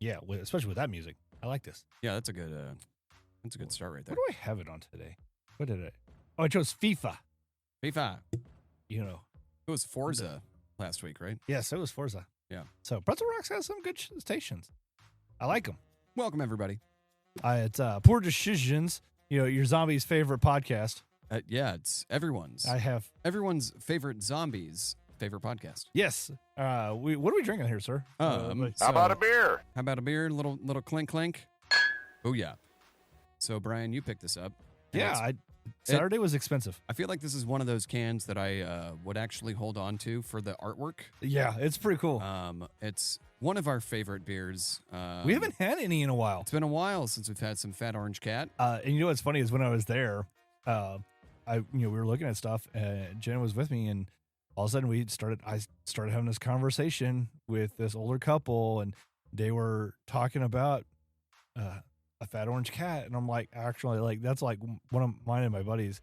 Yeah, especially with that music. I like this. Yeah, that's a good start right there. What do I have it on today? What did I? Oh, I chose FIFA. FIFA. You know. It was Forza last week, right? Yes, it was Forza. Yeah. So Pretzel Rocks has some good stations. I like them. Welcome, everybody. It's Poor Decisions, your zombie's favorite podcast. Yeah, it's everyone's. I have everyone's favorite zombies favorite podcast. Yes. What are we drinking here, sir? How about a beer? How about a beer? Little clink clink. Oh yeah. So Brian, you picked this up. Yeah, Saturday was expensive. I feel like this is one of those cans that I would actually hold on to for the artwork. Yeah, it's pretty cool. It's one of our favorite beers. We haven't had any in a while. It's been a while since we've had some Fat Orange Cat. And you know what's funny is when I was there, we were looking at stuff, and Jen was with me, and all of a sudden I started having this conversation with this older couple, and they were talking about a Fat Orange Cat, and I'm like, actually, like that's like one of mine and my buddies,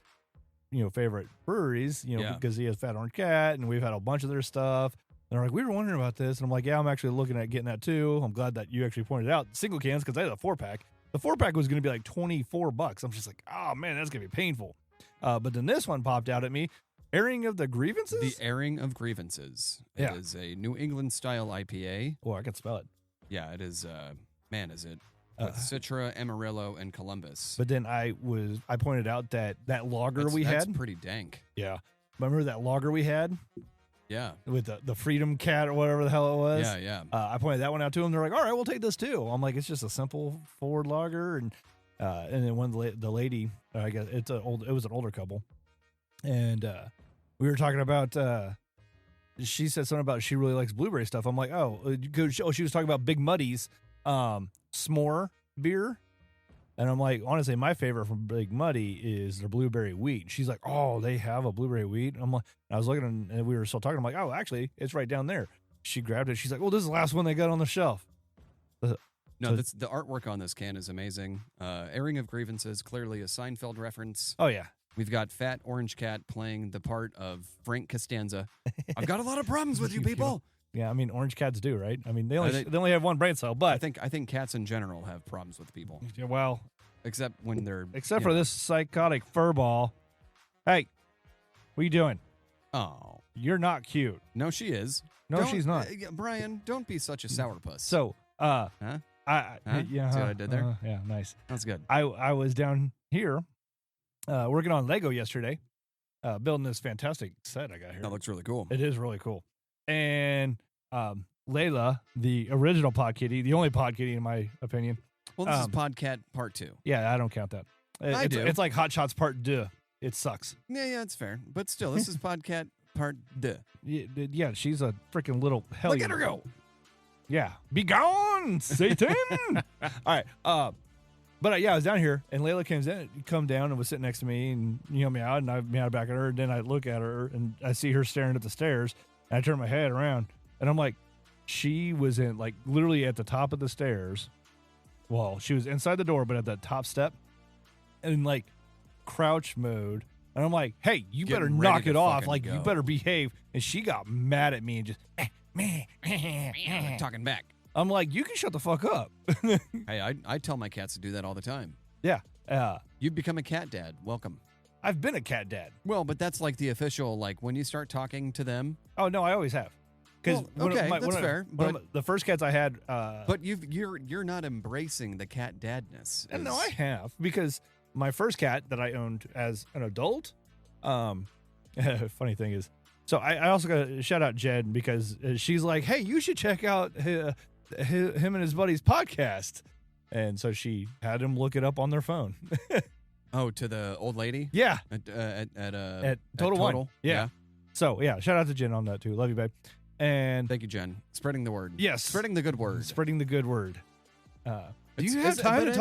favorite breweries, because he has Fat Orange Cat, and we've had a bunch of their stuff. And they're like, we were wondering about this, and I'm like, yeah, I'm actually looking at getting that too. I'm glad that you actually pointed out single cans because I had a 4-pack. The 4-pack was going to be like $24. I'm just like, oh man, that's going to be painful. But then this one popped out at me. Airing of the Grievances? The Airing of Grievances. It is a New England style IPA. Oh, I can spell it. Yeah, it is. Man, is it? With Citra, Amarillo, and Columbus. But then I pointed out that lager we had. That's pretty dank. Yeah. Remember that lager we had? Yeah. With the Freedom Cat or whatever the hell it was? Yeah, yeah. I pointed that one out to them. They're like, all right, we'll take this too. I'm like, it's just a simple forward lager. And then the lady, I guess it was an older couple. And we were talking about, she said something about she really likes blueberry stuff. I'm like, she was talking about Big Muddy's s'more beer. And I'm like, honestly, my favorite from Big Muddy is their blueberry wheat. She's like, oh, they have a blueberry wheat. I'm like, I was looking and we were still talking. I'm like, oh, actually, it's right down there. She grabbed it. She's like, oh, this is the last one they got on the shelf. The artwork on this can is amazing. Airing of Grievances, clearly a Seinfeld reference. Oh, yeah. We've got Fat Orange Cat playing the part of Frank Costanza. I've got a lot of problems with you people. Yeah, I mean, orange cats do, right? I mean, they only have one brain cell, but I think cats in general have problems with people. Yeah, well, except when they're for this psychotic furball. Hey, what are you doing? Oh, you're not cute. No, she is. No, she's not. Brian, don't be such a sourpuss. So, huh? Yeah, see what I did there? Yeah, nice. That's good. I was down here working on Lego yesterday, building this fantastic set I got here. That looks really cool. It is really cool. And Layla, the original Pod Kitty, the only Pod Kitty in my opinion. Well, this is Podcat Part 2. Yeah, I don't count that. I do. It's like Hot Shots Part 2. It sucks. Yeah, it's fair. But still, this is Podcat Part 2. Yeah, she's a freaking little hell. Look at her go. Yeah. Be gone, Satan. All right. But I was down here, and Layla come down and was sitting next to me, and me out, and I meowed back at her, and then I look at her, and I see her staring at the stairs, and I turn my head around, and I'm like, she was in, like, literally at the top of the stairs. Well, she was inside the door, but at the top step, in, like, crouch mode, and I'm like, hey, you better knock it off, like, you better behave, and she got mad at me and just, talking back. I'm like, you can shut the fuck up. Hey, I tell my cats to do that all the time. Yeah. You've become a cat dad. Welcome. I've been a cat dad. Well, but that's like the official, like when you start talking to them. Oh, no, I always have. Because that's fair. But the first cats I had. But you're not embracing the cat dadness. And no, I have, because my first cat that I owned as an adult. Funny thing is, so I also got to shout out Jed, because she's like, hey, you should check out him and his buddy's podcast. And so she had him look it up on their phone. Oh, to the old lady? Yeah. At Total One. Yeah. So, yeah, shout out to Jen on that, too. Love you, babe. And thank you, Jen. Spreading the word. Yes. Spreading the good word. Spreading the good word. Do you have time to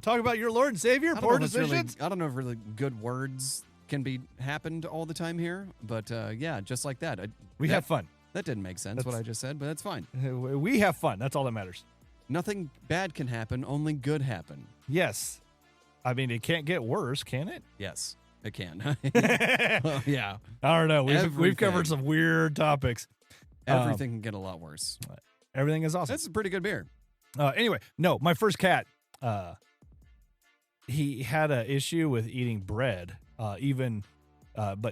talk about your Lord and Savior? Poor decisions? I don't know if really good words can be happened all the time here, but yeah, just like that. We have fun. That didn't make sense, what I just said, but that's fine. We have fun. That's all that matters. Nothing bad can happen, only good happen. Yes. I mean, it can't get worse, can it? Yes, it can. Well, yeah. I don't know. We've covered some weird topics. Everything can get a lot worse. Everything is awesome. That's a pretty good beer. Anyway, no, my first cat, he had an issue with eating bread, but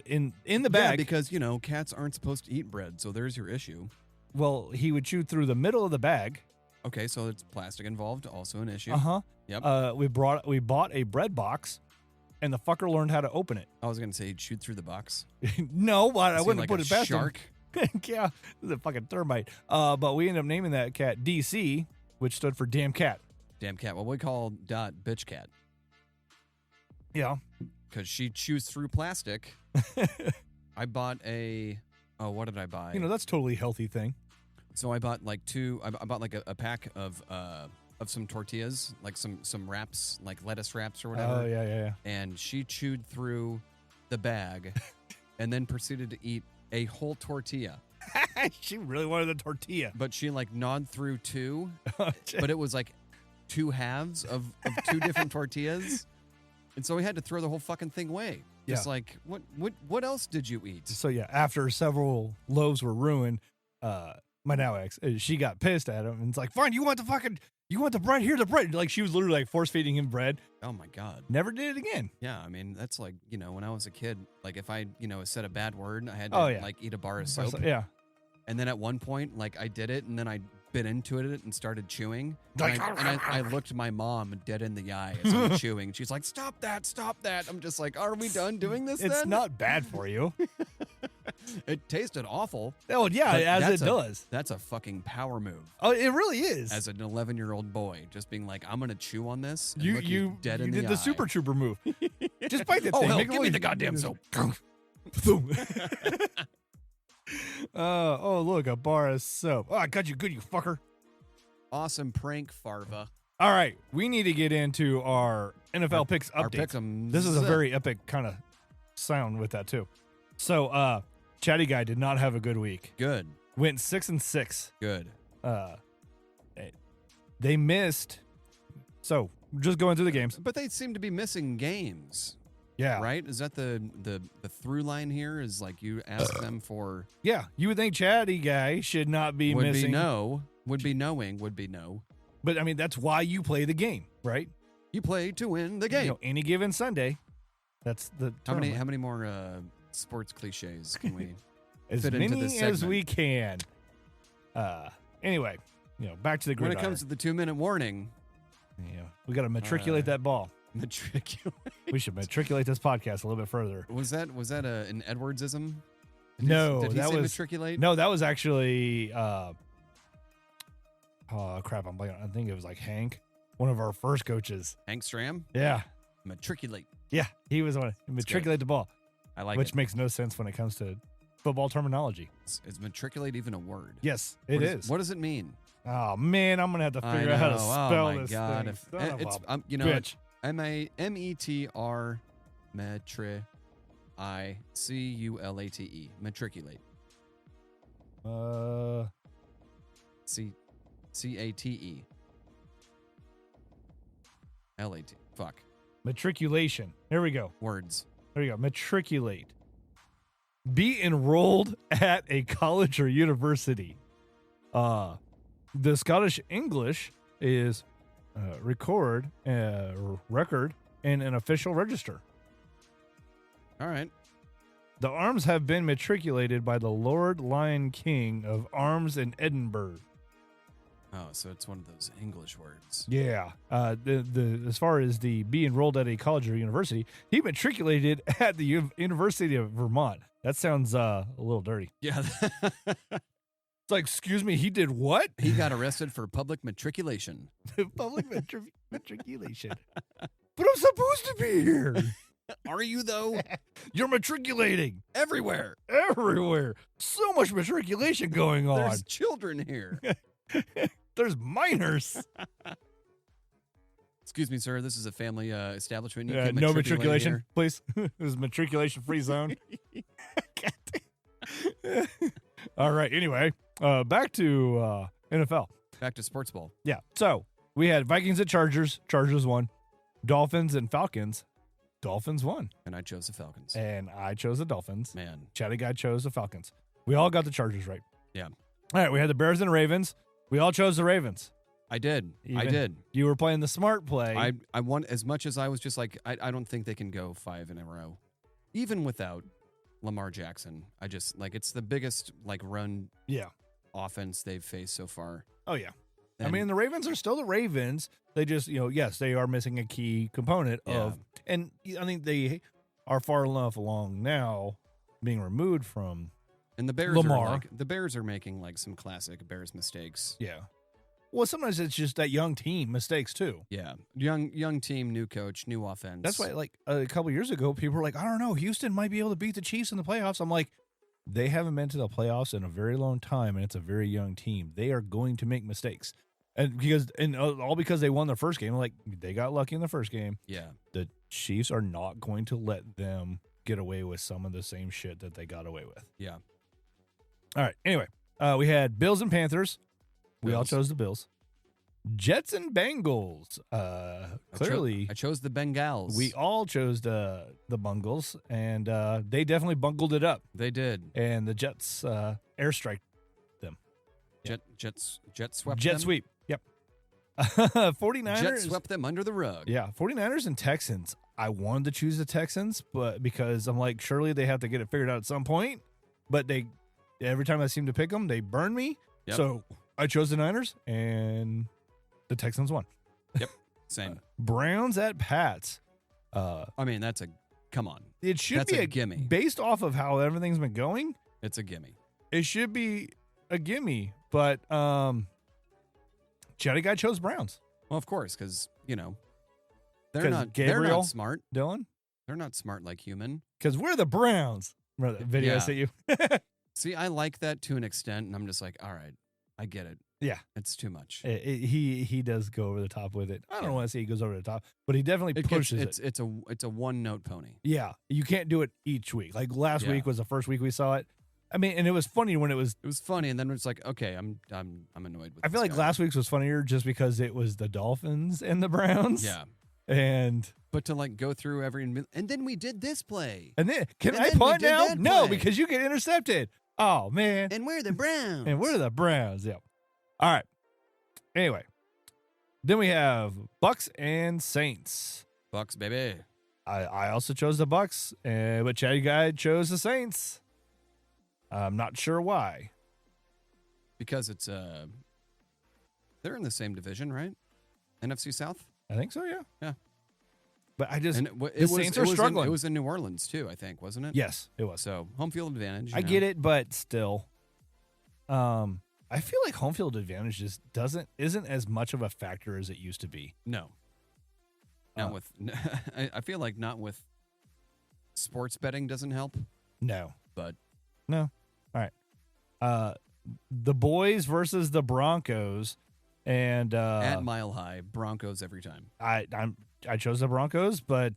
in the bag. Yeah, because, cats aren't supposed to eat bread, so there's your issue. Well, he would chew through the middle of the bag. Okay, so it's plastic involved, also an issue. Uh-huh. Yep. We bought a bread box, and the fucker learned how to open it. I was going to say he'd shoot through the box. No, I wouldn't like put it past shark. him. Yeah, this is a fucking termite. But we ended up naming that cat DC, which stood for damn cat. Damn cat. Well, we call Dot bitch cat. Yeah. Because she chews through plastic. I bought what did I buy? That's a totally healthy thing. So I bought like I bought like a pack of some tortillas, like some wraps, like lettuce wraps or whatever. Oh, yeah. And she chewed through the bag and then proceeded to eat a whole tortilla. She really wanted the tortilla. But she like gnawed through two, but it was like two halves of two different tortillas. And so we had to throw the whole fucking thing away. Just like, what else did you eat? So yeah, after several loaves were ruined, my now ex, she got pissed at him and it's like, fine, you want the bread? Here's the bread. Like she was literally like force feeding him bread. Oh my God. Never did it again. Yeah, I mean, that's like, when I was a kid, like if I, said a bad word, I had to like eat a bar of soap. Yeah. And then at one point, like I did it and then I bit into it and started chewing. And I looked my mom dead in the eye as I'm chewing. She's like, stop that. I'm just like, are we done doing this It's then? not bad for you. It tasted awful. Oh, yeah, as it does. That's a fucking power move. Oh, it really is. As an 11-year-old boy, just being like, I'm going to chew on this. And You look you dead in did the the eye. Super Trooper move. Just bite the Oh, thing. hell, Make it give me look- the goddamn soap. Look, a bar of soap. Oh, I got you good, you fucker. Awesome prank, Farva. All right, we need to get into our NFL picks Our update. pick'ems. This is a very epic kind of sound with that too. So, Chatty Guy did not have a good week. Good. Went 6-6. Good. They missed. So, just going through the games. But they seem to be missing games. Yeah. Right? Is that the through line here? Is like you ask them for Yeah, you would think Chatty Guy should not be would missing. be no, would be knowing, would be no. But I mean, that's why you play the game, right? You play to win the game. Any given Sunday. That's the How term. many more sports cliches can we as fit into many this as segment? we can. Anyway, back to the When gridiron. it comes to the 2-minute warning, we got to matriculate that ball. matriculate. We should matriculate this podcast a little bit further. Was that an Edwardsism? No, did he that say was matriculate? No, that was actually oh crap, I'm blanking. I think it was like Hank, one of our first coaches. Hank Stram? Yeah. Matriculate. Yeah, he was one. Matriculate the ball. I like which it. makes no sense when it comes to football terminology. Is matriculate even a word? Yes, it is. What does it mean? Oh man, I'm gonna have to figure out how to spell oh my this God. thing. If, Son of it's a bitch. bitch. METR CULATE. Matriculate. CATE. LAT. Fuck. Matriculation. Here we go. Words. There you go. Matriculate. Be enrolled at a college or university. The Scottish English is record in an official register. All right. The arms have been matriculated by the Lord Lion King of Arms in Edinburgh. Oh, so it's one of those English words. Yeah. The as far as the be enrolled at a college or university, he matriculated at the University of Vermont. That sounds a little dirty. Yeah. It's like, excuse me, he did what? He got arrested for public matriculation. Public matriculation. But I'm supposed to be here. Are you, though? You're matriculating Everywhere. everywhere. So much matriculation going on. There's children here. There's minors. Excuse me, sir. This is a family establishment. You Yeah, can no matriculate matriculation, here. please. This is matriculation-free zone. All right. Anyway, back to NFL. Back to sports ball. Yeah. So we had Vikings at Chargers. Chargers won. Dolphins and Falcons. Dolphins won. And I chose the Falcons. And I chose the Dolphins. Man. Chatty Guy chose the Falcons. We all got the Chargers right. Yeah. All right. We had the Bears and Ravens. We all chose the Ravens. I did. You were playing the smart play. I want, as much as I was just like, I don't think they can go 5 in a row, even without Lamar Jackson. I just like, it's the biggest like run offense they've faced so far. Oh yeah. And, I mean, the Ravens are still the Ravens. They just, yes, they are missing a key component of, and I think they are far enough along now being removed from and the Bears Lamar. the Bears are making like some classic Bears mistakes. Yeah. Well, sometimes it's just that young team mistakes too. Yeah. Young team, new coach, new offense. That's why, like a couple years ago, people were like, I don't know, Houston might be able to beat the Chiefs in the playoffs. I'm like, they haven't been to the playoffs in a very long time, and it's a very young team. They are going to make mistakes. And all because they won the first game. Like, they got lucky in the first game. Yeah. The Chiefs are not going to let them get away with some of the same shit that they got away with. Yeah. All right. Anyway, we had Bills and Panthers. We all chose the Bills. Jets and Bengals. Clearly, I chose the Bengals. we all chose the Bungles, and they definitely bungled it up. They did. And the Jets airstrike them. Jet swept Jet them? sweep. Yep. 49ers. Jet swept them under the rug. Yeah, 49ers and Texans. I wanted to choose the Texans, but because I'm like, surely they have to get it figured out at some point. But every time I seem to pick them, they burn me. Yep. So I chose the Niners, and the Texans won. Yep, same. Browns at Pats. I mean, come on. It should That's be a gimme. Based off of how everything's been going, It's a gimme. it should be a gimme. But Chatty Guy chose Browns. Well, of course, because, they're 'Cause not Gabriel- smart. Dylan? They're not smart like human. Because we're the Browns. Remember that video I Yeah. sent you? See, I like that to an extent, and I'm just like, all right, I get it. Yeah. It's too much. He does go over the top with it. I don't want to say he goes over the top, but he definitely pushes it. It's a one-note pony. Yeah, you can't do it each week. Like last Yeah. week was the first week we saw it. I mean, and it was funny when it was. It was funny, and then it's like, okay, I'm annoyed with. I feel like last week's was funnier just because it was the Dolphins and the Browns. Yeah. But to like go through and then we did this play. then can And I then we punt did now? that No, play. because you get intercepted. Oh man. And we're the Browns. And we're the Browns. Yep. All right. Anyway, then we have Bucks and Saints. Bucks, baby. I also chose the Bucks, but Chatty Guy chose the Saints. I'm not sure why. Because it's they're in the same division, right? NFC South. I think so. Yeah. Yeah. But I just And the Saints are struggling. It was in New Orleans too, I think, wasn't it? Yes, it was. So home field advantage. I get it, but still, I feel like home field advantage just isn't as much of a factor as it used to be. No. Not with. I feel like not with. Sports betting doesn't help. No, But no. All right. The boys versus the Broncos, and at Mile High, Broncos every time. I chose the Broncos, but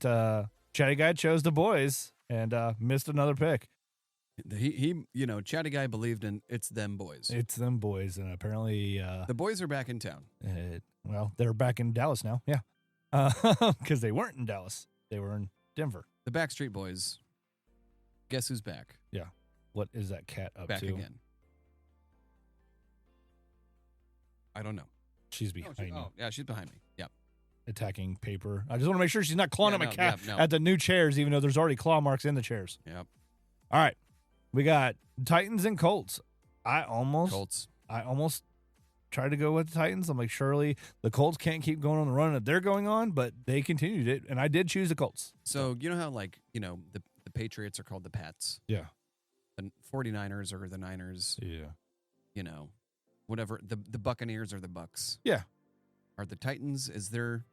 Chatty Guy chose the boys and missed another pick. He Chatty Guy believed in it's them boys. It's them boys, and apparently The boys are back in town. well, they're back in Dallas now. Yeah, because they weren't in Dallas; they were in Denver. The Backstreet Boys. Guess who's back? Yeah. What is that cat up Back to? again. I don't know. She's behind you, yeah, she's behind me. Yep. attacking paper. I just want to make sure she's not clawing Yeah, at my no, cat yeah, no. at the new chairs, even though there's already claw marks in the chairs. Yep. All right. We got Titans and Colts. I almost tried to go with the Titans. I'm like, surely the Colts can't keep going on the run that they're going on, but they continued it, and I did choose the Colts. So you know how the Patriots are called the Pats? Yeah. The 49ers are the Niners. Yeah. Whatever. The Buccaneers are the Bucks. Yeah. Are the Titans, are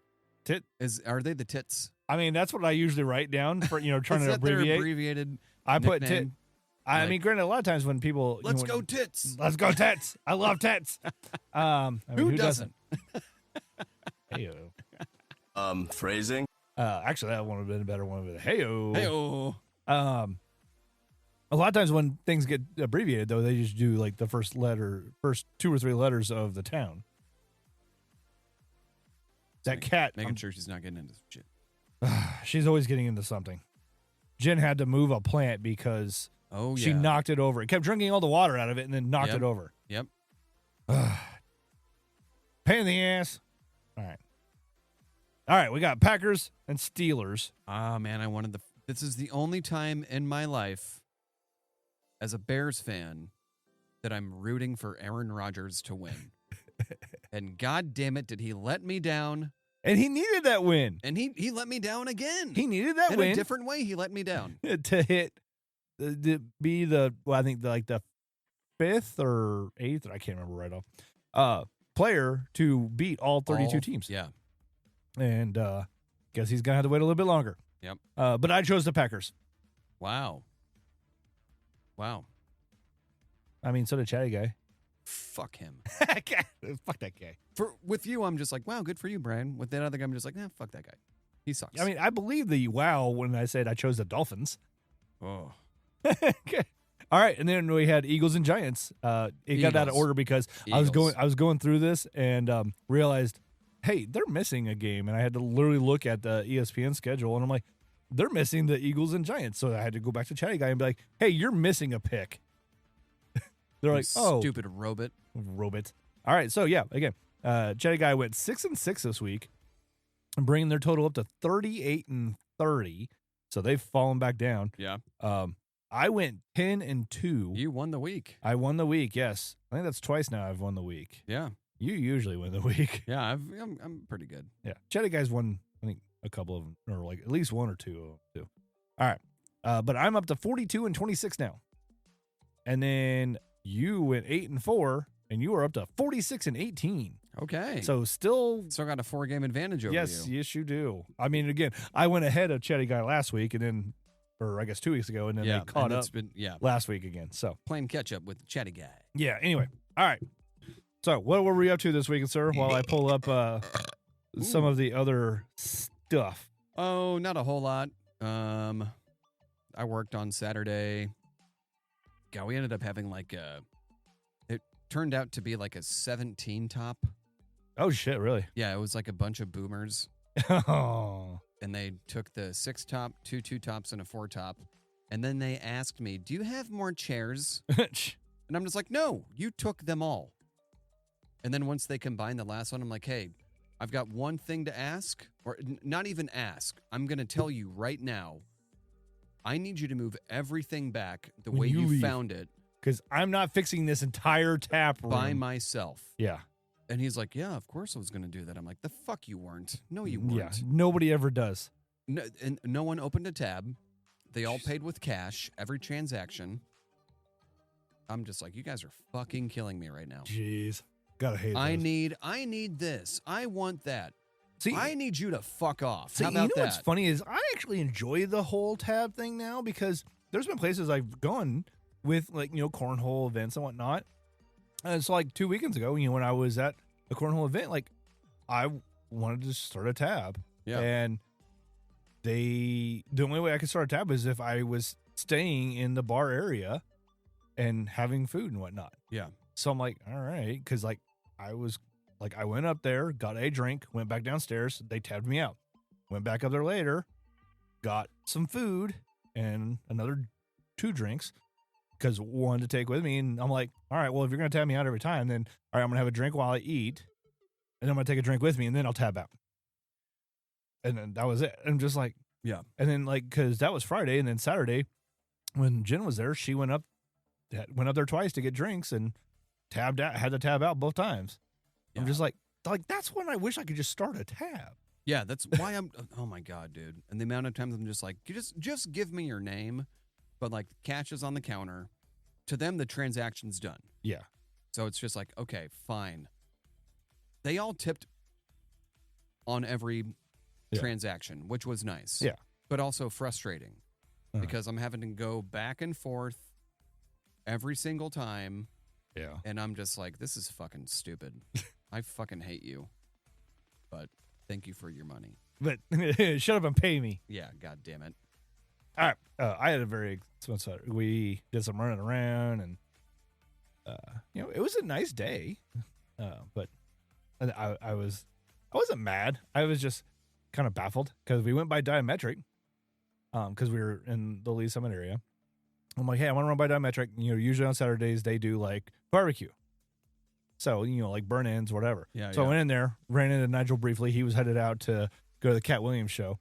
they the Tits? I mean, that's what I usually write down for, trying Is to that their abbreviate. abbreviated I put tit. nickname? I mean, granted, a lot of times when people Let's go Tits. let's go Tets. I love Tets. I mean, Who doesn't? Heyo. Phrasing. Actually, that one would have been a better one with a heyo. Hey-oh. A lot of times when things get abbreviated, though, they just do like the first 2 or 3 letters of the town. That cat, Making sure she's not getting into shit. she's always getting into something. Jen had to move a plant because she knocked it over. It kept drinking all the water out of it and then knocked it over. Yep. Pain in the ass. All right. We got Packers and Steelers. Oh, man, this is the only time in my life as a Bears fan that I'm rooting for Aaron Rodgers to win. And God damn it, did he let me down. And he needed that win. And he let me down again. He needed that in win. In a different way, he let me down. To hit, I think the 5th or 8th, I can't remember right off, player to beat all 32 teams. Yeah. And guess he's going to have to wait a little bit longer. Yep. But I chose the Packers. Wow. I mean, so did Chatty Guy. Fuck him. Fuck that guy. With you, I'm just like, wow, good for you, Brian. With that other guy, I'm just like, nah, fuck that guy. He sucks. I mean, I believe the wow when I said I chose the Dolphins. Oh. Okay. All right, and then we had Eagles and Giants. It got out of order because I was going through this and realized, hey, they're missing a game, and I had to literally look at the ESPN schedule, and I'm like, they're missing the Eagles and Giants, so I had to go back to Chatty Guy and be like, hey, you're missing a pick. They're like, oh, stupid robot. All right, so yeah, again, Chatty Guy went 6-6 this week, bringing their total up to 38-30. So they've fallen back down. Yeah. I went 10-2. You won the week. I won the week. Yes, I think that's twice now I've won the week. Yeah. You usually win the week. Yeah, I'm pretty good. Yeah, Chatty Guy's won, I think, a couple of them, or like at least one or two of them too. All right, but I'm up to 42-26 now, and then you went 8-4, and you are up to 46-18. Okay. So still got a 4-game advantage over you. Yes, you do. I mean, again, I went ahead of Chatty Guy last week, and then, or I guess 2 weeks ago, and then they caught up last week again. So playing catch up with the Chatty Guy. Yeah. Anyway, all right. So what were we up to this week, sir? While I pull up some of the other stuff. Oh, not a whole lot. I worked on Saturday. God, we ended up having it turned out to be like a 17 top. Oh, shit, really? Yeah, it was like a bunch of boomers. Oh. And they took the 6 top, 2 tops, and a 4 top. And then they asked me, do you have more chairs? And I'm just like, no, you took them all. And then once they combined the last one, I'm like, hey, I've got one thing to ask, or not even ask. I'm going to tell you right now. I need you to move everything back the way you found it. Because I'm not fixing this entire tap room. By myself. Yeah. And he's like, yeah, of course I was going to do that. I'm like, the fuck you weren't. No, you weren't. Yeah, nobody ever does. No, and no one opened a tab. They all paid with cash, every transaction. I'm just like, you guys are fucking killing me right now. Jeez. Gotta hate I need this. I want that. See, I need you to fuck off. See, How about that? What's funny is I actually enjoy the whole tab thing now because there's been places I've gone with cornhole events and whatnot. And it's like 2 weekends ago, when I was at a cornhole event, like I wanted to start a tab. Yeah. And the only way I could start a tab is if I was staying in the bar area and having food and whatnot. Yeah. So I'm like, all right, because I went up there, got a drink, went back downstairs. They tabbed me out. Went back up there later, got some food and another 2 drinks because one to take with me. And I'm like, all right, well, if you're going to tab me out every time, then all right, I'm going to have a drink while I eat. And then I'm going to take a drink with me and then I'll tab out. And then that was it. I'm just like, yeah. And then because that was Friday, and then Saturday when Jen was there, she went up there twice to get drinks and tabbed out, had to tab out both times. Yeah. I'm just like that's when I wish I could just start a tab. Yeah, that's why I'm. Oh my god, dude! And the amount of times I'm just like, you just give me your name, but cash is on the counter. To them, the transaction's done. Yeah. So it's just like, okay, fine. They all tipped on every transaction, which was nice. Yeah. But also frustrating because I'm having to go back and forth every single time. Yeah. And I'm just like, this is fucking stupid. I fucking hate you. But thank you for your money. But shut up and pay me. Yeah, god damn it. All right. I had a very expensive. We did some running around and, it was a nice day. But I wasn't mad. I was just kind of baffled because we went by Diametric because we were in the Lee Summit area. I'm like, hey, I want to run by Diametric. Usually on Saturdays they do barbecue. So, like burn ends, whatever. Yeah. So I went in there, ran into Nigel briefly. He was headed out to go to the Cat Williams show.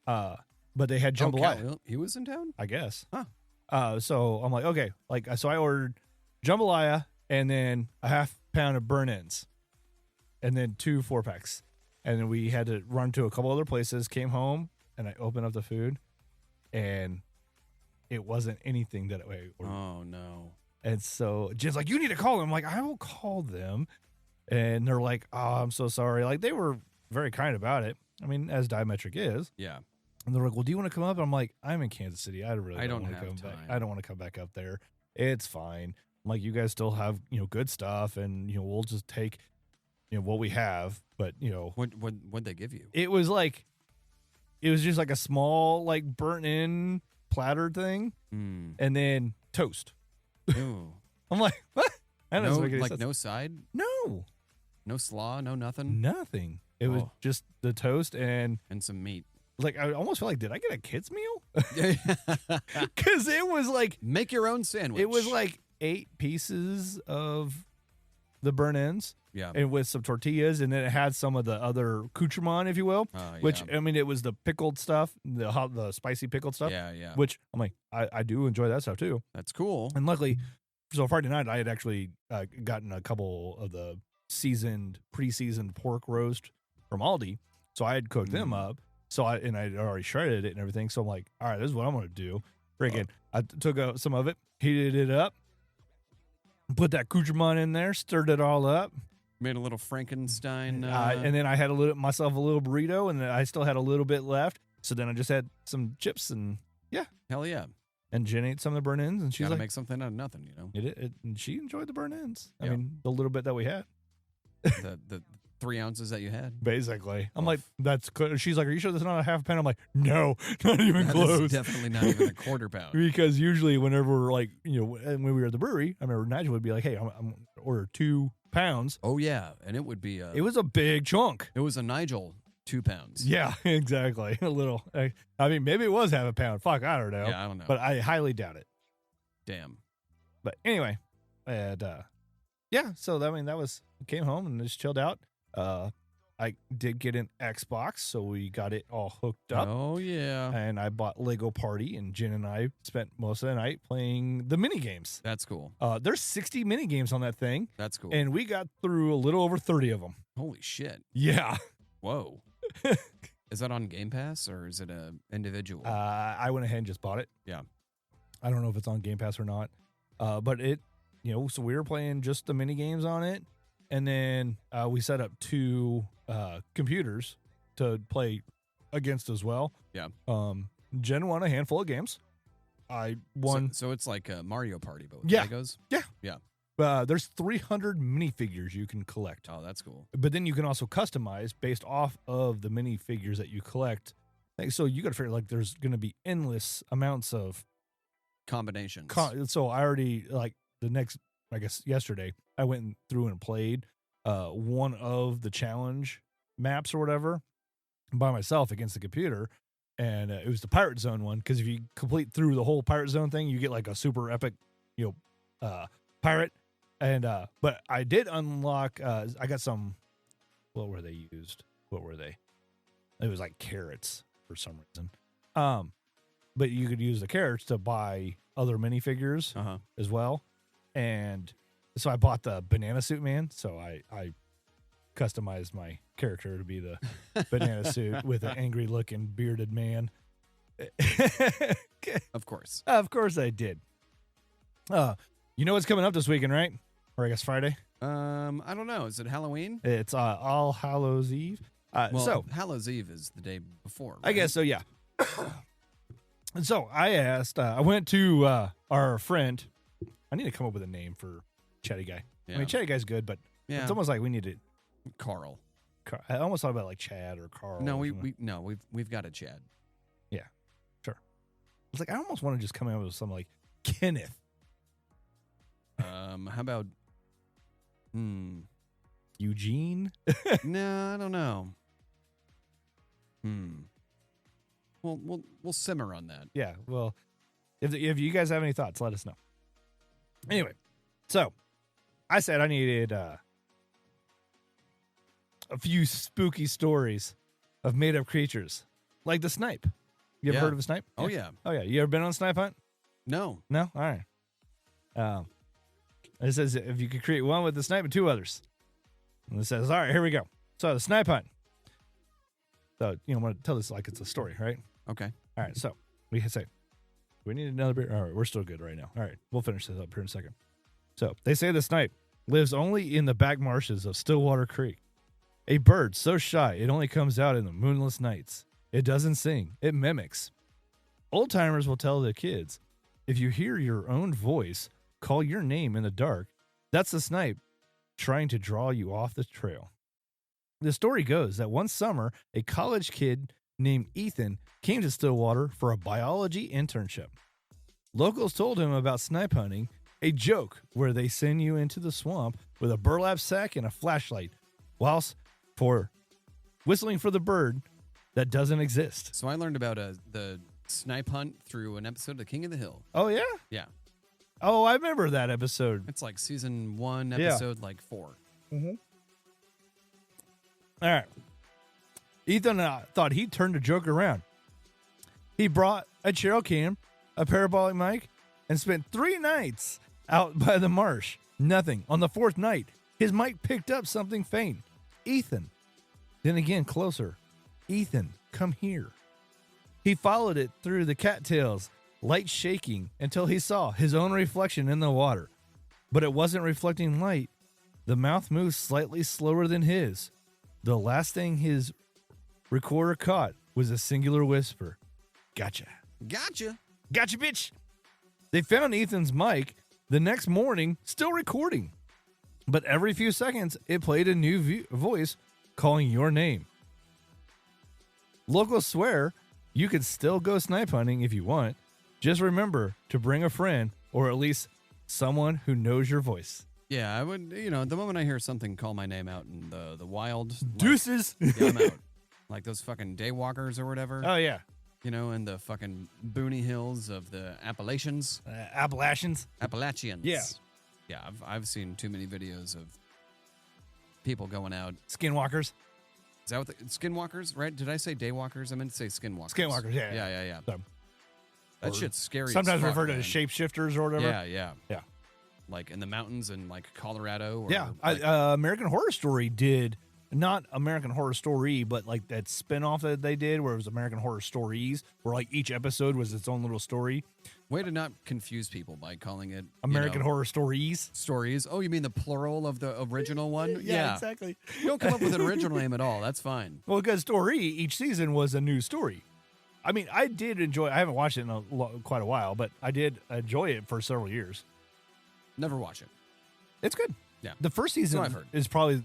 But they had jambalaya. He was in town? I guess. Huh. So I'm like, okay. So I ordered jambalaya and then a half pound of burn ends and then 2 4-packs. And then we had to run to a couple other places, came home, and I opened up the food, and it wasn't anything that I ordered. Oh, no. And so Jen's like, you need to call them. I'm like, I will call them. And they're like, oh, I'm so sorry. Like, they were very kind about it. I mean, as Diametric is. Yeah. And they're like, well, do you want to come up? I'm like, I'm in Kansas City. I really don't want to come time. back. I don't want to come back up there. It's fine. I'm like, you guys still have, good stuff, and, we'll just take, what we have. But, What'd they give you? it was just like a small, like, burnt in platter thing, and then toast. Ooh. I'm like, what? That doesn't make any sense. No side? No slaw? No nothing? Nothing. It was just the toast and some meat. Like, I almost feel like, did I get a kid's meal? Because it was like... Make your own sandwich. It was like 8 pieces of the burnt ends. Yeah. And with some tortillas, and then it had some of the other accoutrement, if you will. Which, I mean, it was the pickled stuff, the spicy pickled stuff. Yeah. Which, I'm like, I do enjoy that stuff, too. That's cool. And luckily, so Friday night, I had actually gotten a couple of the pre-seasoned pork roast from Aldi. So I had cooked them up. So I'd already shredded it and everything. So I'm like, all right, this is what I'm going to do. Freaking, I took some of it, heated it up, put that accoutrement in there, stirred it all up. Made a little Frankenstein. And then I had myself a little burrito, and I still had a little bit left. So then I just had some chips, and Hell yeah. And Jen ate some of the burn ends, and she's gotta like, make something out of nothing, and she enjoyed the burn ends. I mean, the little bit that we had. The 3 ounces that you had. Basically. I'm like, that's good. She's like, are you sure that's not a half pound? I'm like, no, not even close. Definitely not even a quarter pound. Because usually whenever we're like, when we were at the brewery, I remember Nigel would be like, hey, I'm going to order 2 pounds. Oh, yeah. And it would be it was a big chunk. It was a Nigel 2 pounds. Yeah, exactly. A little. I mean, maybe it was half a pound. Fuck, I don't know. Yeah, I don't know. But I highly doubt it. Damn. But anyway, and so that was, came home and just chilled out. I did get an Xbox, so we got it all hooked up. Oh, yeah. And I bought Lego Party, and Jen and I spent most of the night playing the mini games. That's cool. There's 60 mini games on that thing. That's cool. And we got through a little over 30 of them. Holy shit. Yeah. Whoa. Is that on Game Pass, or is it a individual? I went ahead and just bought it. Yeah. I don't know if it's on Game Pass or not. But it, so we were playing just the mini games on it. And then we set up 2 computers to play against as well. Yeah. Jen won a handful of games. I won. So it's like a Mario Party, but with Yeah. Legos? Yeah. Yeah. There's 300 minifigures you can collect. Oh, that's cool. But then you can also customize based off of the minifigures that you collect. So you got to figure, like, there's going to be endless amounts of combinations. So I already, like, yesterday, I went through and played one of the challenge maps or whatever by myself against the computer. And it was the Pirate Zone one, because if you complete through the whole Pirate Zone thing, you get like a super epic, pirate. And but I did unlock. I got some. What were they used? What were they? It was like carrots for some reason. But you could use the carrots to buy other minifigures as well. And so I bought the banana suit man. So I customized my character to be the banana suit with an angry looking bearded man. Of course. Of course I did. You know what's coming up this weekend, right? Or I guess Friday? I don't know. Is it Halloween? It's All Hallows Eve. So Hallows Eve is the day before, right? I guess so, yeah. And so I asked, I went to our friend. I need to come up with a name for Chatty Guy. Yeah. I mean, Chatty Guy's good, but it's almost like we need to. Carl. I almost thought about like Chad or Carl. No, we've got a Chad. Yeah, sure. It's like I almost want to just come up with something like Kenneth. How about Eugene? No, I don't know. We'll simmer on that. Yeah. Well, if you guys have any thoughts, let us know. Anyway, so I said I needed a few spooky stories of made-up creatures, like the snipe. You ever heard of a snipe? Oh, yeah. Oh, yeah. You ever been on a snipe hunt? No. No? All right. It says if you could create one with the snipe and 2 others. And it says, all right, here we go. So the snipe hunt. So, I'm going to tell this like it's a story, right? Okay. All right. So we can say, we need another beer. All right. We're still good right now. All right. We'll finish this up here in a second. So they say the snipe lives only in the back marshes of Stillwater Creek. A bird so shy it only comes out in the moonless nights. It doesn't sing. It mimics. Old timers will tell the kids, if you hear your own voice call your name in the dark, that's the snipe trying to draw you off the trail. The story goes that one summer, a college kid named Ethan came to Stillwater for a biology internship. Locals told him about snipe hunting, a joke where they send you into the swamp with a burlap sack and a flashlight, whilst for whistling for the bird that doesn't exist. So I learned about the snipe hunt through an episode of The King of the Hill. Oh, yeah? Yeah. Oh, I remember that episode. It's like season 1, episode 4. Mm-hmm. All right. Ethan thought he'd turn the joke around. He brought a trail cam, a parabolic mic, and spent 3 nights out by the marsh. Nothing. On the 4th night, his mic picked up something faint. Ethan. Then again, closer. Ethan, come here. He followed it through the cattails, light shaking, until he saw his own reflection in the water. But it wasn't reflecting light. The mouth moved slightly slower than his. The last thing his recorder caught was a singular whisper. Gotcha. Gotcha. Gotcha, bitch. They found Ethan's mic the next morning, still recording. But every few seconds, it played a new voice calling your name. Locals swear you could still go snipe hunting if you want. Just remember to bring a friend or at least someone who knows your voice. Yeah, I would, the moment I hear something call my name out in the wild. Deuces. Yeah, I'm out. Like those fucking daywalkers or whatever. Oh, yeah. In the fucking boony hills of the Appalachians. Appalachians. Yeah. Yeah, I've seen too many videos of people going out. Skinwalkers. Is that what skinwalkers, right? Did I say daywalkers? I meant to say skinwalkers. Skinwalkers, yeah. Yeah. So, that shit's scary. Sometimes as fuck, referred to man. as shapeshifters or whatever. Yeah. Like in the mountains in like Colorado. Or Yeah. like, American Horror Story did, not American Horror Story, but like that spinoff that they did where it was American Horror Stories, where like each episode was its own little story. Way to not confuse people by calling it American Horror Stories. Stories. Oh, you mean the plural of the original one? Yeah, exactly. You don't come up with an original name at all. That's fine. Well, because story, each season was a new story. I mean, I did enjoy I haven't watched it in quite a while, but I did enjoy it for several years. Never watch it. It's good. Yeah. The first season I've heard. is probably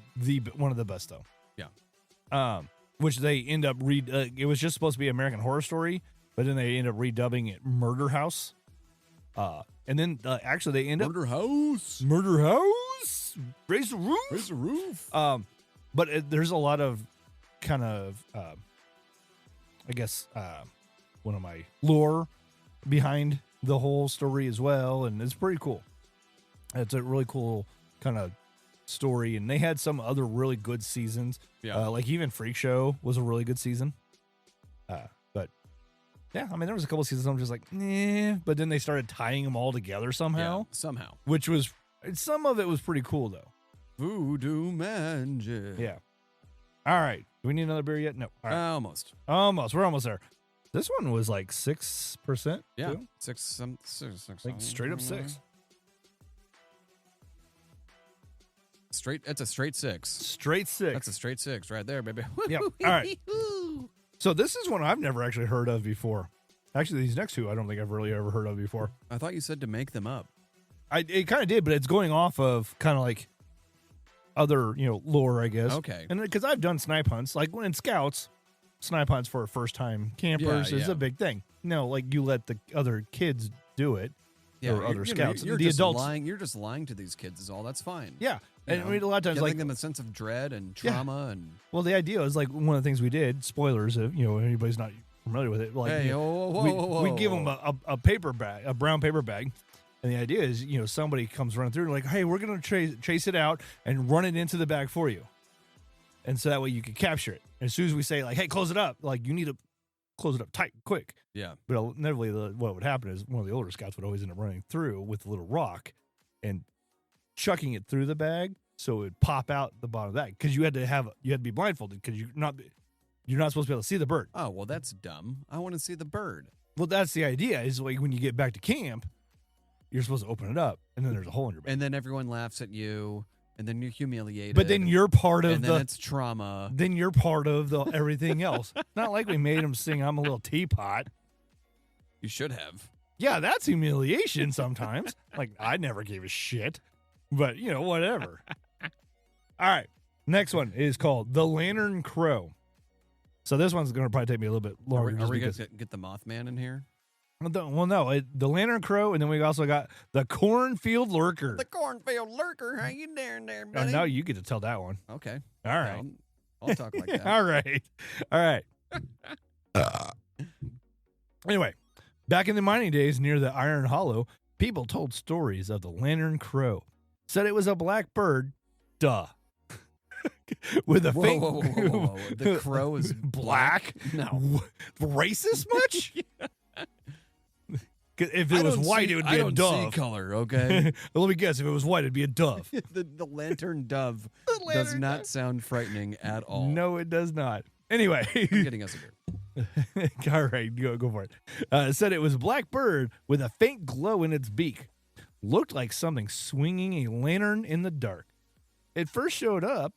one of the best, though. Yeah. Which they end up it was just supposed to be American Horror Story, but then they end up redubbing it Murder House. And then actually they end up Murder House. Raise the roof. But there's a lot of kind of I guess one of my lore behind the whole story as well, and it's pretty cool. It's a really cool kind of story, and they had some other really good seasons. Yeah. Like even Freak Show was a really good season. But yeah, I mean, there was a couple seasons I'm just like, nah, but then they started tying them all together somehow. Yeah, somehow. Which was, some of it was pretty cool though. Voodoo magic. Yeah. All right. Do we need another beer yet? No. All right. Almost. We're almost there. This one was like 6%. Yeah. Too? Six. Like straight up 6. It's a straight 6. Straight 6. That's a straight 6 right there, baby. Yep. All right. So this is one I've never actually heard of before. Actually, these next two I don't think I've really ever heard of before. I thought you said to make them up. It kind of did, but it's going off of kind of like other, lore, I guess. Okay. And because I've done snipe hunts, like when in Scouts, snipe hunts for first-time campers is a big thing. Like you let the other kids do it. Yeah, or other scouts. You're the just adults. lying. You're just lying to these kids is all. That's fine. Yeah. And I mean, a lot of times, giving like them a sense of dread and trauma and. Well, the idea is like one of the things we did. Spoilers, if anybody's not familiar with it. Like, hey, we give them a paper bag, a brown paper bag, and the idea is, somebody comes running through and like, hey, we're gonna chase it out and run it into the bag for you. And so that way you can capture it. And as soon as we say, like, hey, close it up, like, you need to close it up tight and quick. Yeah. But inevitably, what would happen is one of the older scouts would always end up running through with a little rock and chucking it through the bag so it would pop out the bottom of that. Because you had to be blindfolded because you're not supposed to be able to see the bird. Oh, well, that's dumb. I want to see the bird. Well, that's the idea, is like when you get back to camp, you're supposed to open it up, and then there's a hole in your bag. And then everyone laughs at you, and then you're humiliated. But then you're part of then it's trauma. Then you're part of the everything else. Not like we made him sing "I'm a Little Teapot." You should have. Yeah, that's humiliation sometimes. Like, I never gave a shit, but whatever. All right, next one is called the Lantern Crow. So this one's going to probably take me a little bit longer. Are we going to get the Mothman in here? Well, no, the Lantern Crow, and then we also got the Cornfield Lurker. The Cornfield Lurker, how you doing there, buddy? Now you get to tell that one. Okay. All right. I'll talk like that. All right. Anyway, back in the mining days near the Iron Hollow, people told stories of the Lantern Crow. Said it was a black bird. Duh. With a fake. Whoa. The crow is black? No. Racist much? If it was white, it would be a dove. I don't see color, okay? Let me guess. If it was white, it'd be a dove. the lantern dove does not sound frightening at all. No, it does not. Anyway. I'm getting us a beer. All right, go for it. It said it was a black bird with a faint glow in its beak. Looked like something swinging a lantern in the dark. It first showed up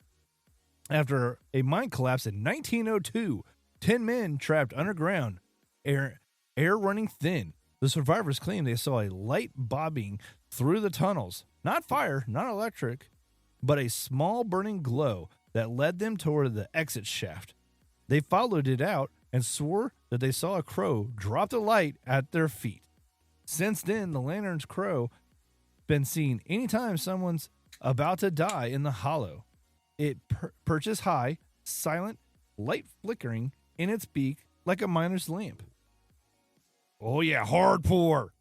after a mine collapse in 1902. 10 men trapped underground, air running thin. The survivors claimed they saw a light bobbing through the tunnels. Not fire, not electric, but a small burning glow that led them toward the exit shaft. They followed it out and swore that they saw a crow drop the light at their feet. Since then, the Lantern's Crow been seen anytime someone's about to die in the hollow. It perches high, silent, light flickering in its beak like a miner's lamp. Oh yeah, hard pour.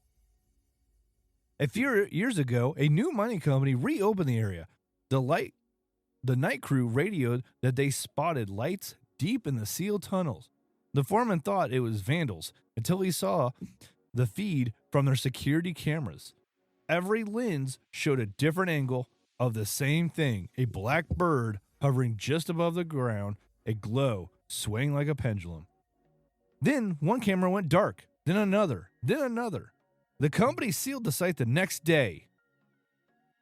A few years ago, a new mining company reopened the area. The night crew radioed that they spotted lights deep in the sealed tunnels. The foreman thought it was vandals until he saw the feed from their security cameras. Every lens showed a different angle of the same thing, a black bird hovering just above the ground, a glow swaying like a pendulum. Then one camera went dark, then another. The company sealed the site the next day.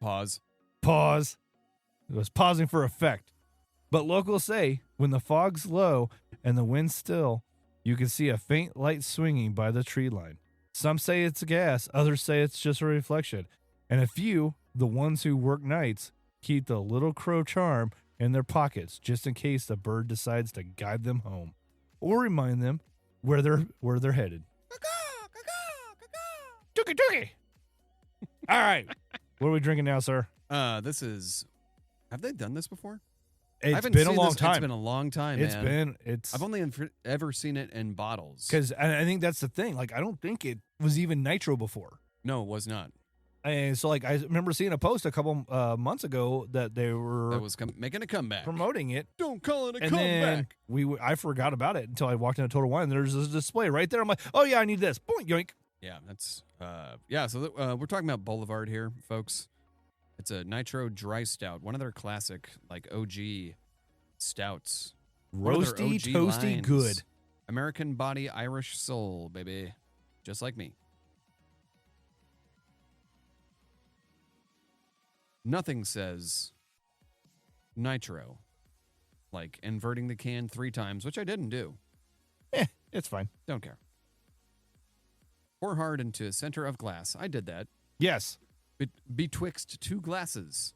Pause. It was pausing for effect. But locals say when the fog's low and the wind's still, you can see a faint light swinging by the tree line. Some say it's a gas, others say it's just a reflection. And a few, the ones who work nights, keep the little crow charm in their pockets just in case the bird decides to guide them home or remind them where they're headed. Dookie. All right. What are we drinking now, sir? This is. Have they done this before? It's been a long time. It's been a long time, man. I've only ever seen it in bottles. Because I think that's the thing. Like, I don't think it was even Nitro before. No, it was not. And so, like, I remember seeing a post a couple months ago that they were making a comeback, promoting it. Don't call it a and comeback. Then I forgot about it until I walked into Total Wine. There's a display right there. I'm like, oh yeah, I need this. Boink, yoink. Yeah, that's So we're talking about Boulevard here, folks. It's a Nitro Dry Stout, one of their classic, like, OG stouts. Roasty, toasty, lines. good. American body, Irish soul, baby. Just like me. Nothing says Nitro like inverting the can 3 times, which I didn't do. It's fine. Don't care. Pour hard into a center of glass. I did that. Yes. Betwixt 2 glasses.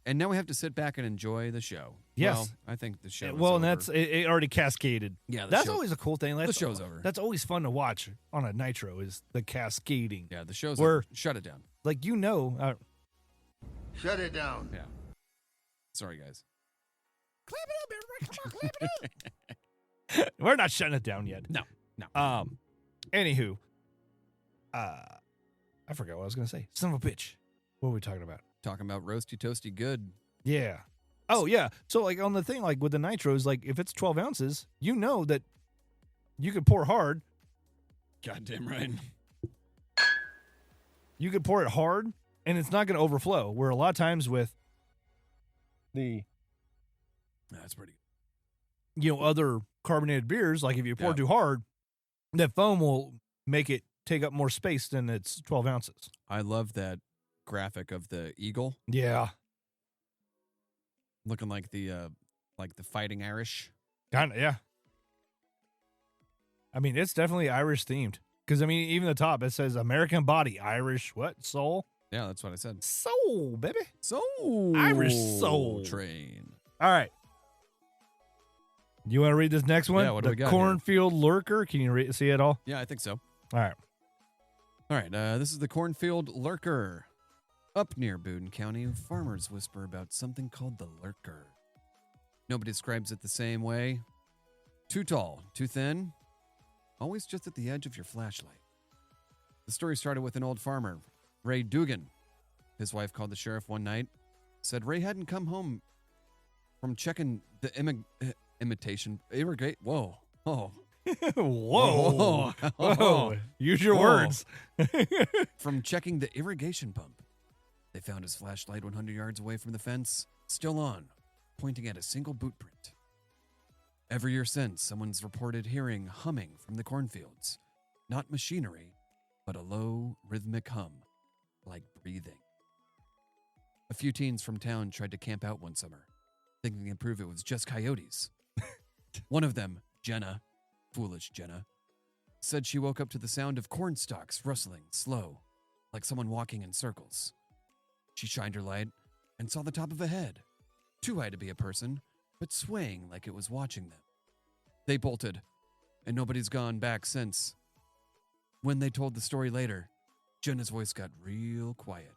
And now we have to sit back and enjoy the show. Yes. Well, I think the show is Well, and over. it already cascaded. Yeah, that's always a cool thing. The show's over. That's always fun to watch on a Nitro is the cascading. Yeah, the show's over. Shut it down. Like, Shut it down. Yeah. Sorry, guys. Clap it up, everybody. Come on, clap it up. We're not shutting it down yet. No. Anywho, I forgot what I was going to say. Son of a bitch. What were we talking about? Talking about roasty, toasty good. Yeah. Oh, yeah. So, like, on the thing, like, with the nitros, like, if it's 12 ounces, you know that you could pour hard. Goddamn right. You could pour it hard, and it's not going to overflow. Where a lot of times with That's pretty other carbonated beers, like if you pour too hard, that foam will make it take up more space than its 12 ounces. I love that graphic of the eagle. Yeah. Looking like the Fighting Irish. Kind of, yeah. I mean, it's definitely Irish themed. Because, I mean, even the top, it says American body, Irish, what? Soul? Yeah, that's what I said. Soul, baby. Soul. Irish soul. Train. All right. You want to read this next one? Yeah, what do we got here? Cornfield Lurker. Can you see it all? Yeah, I think so. All right. All right, this is the Cornfield Lurker. Up near Boone County, farmers whisper about something called the lurker. Nobody describes it the same way. Too tall, too thin, always just at the edge of your flashlight. The story started with an old farmer, Ray Dugan. His wife called the sheriff one night, said Ray hadn't come home from checking the irrigate. Whoa. Oh. Whoa. Whoa. Whoa. Use your words. From checking the irrigation pump. They found his flashlight 100 yards away from the fence, still on, pointing at a single boot print. Every year since, someone's reported hearing humming from the cornfields. Not machinery, but a low, rhythmic hum, like breathing. A few teens from town tried to camp out one summer, thinking they'd prove it was just coyotes. One of them, Jenna, foolish Jenna, said she woke up to the sound of corn stalks rustling, slow, like someone walking in circles. She shined her light and saw the top of a head, too high to be a person, but swaying like it was watching them. They bolted, and nobody's gone back since. When they told the story later, Jenna's voice got real quiet.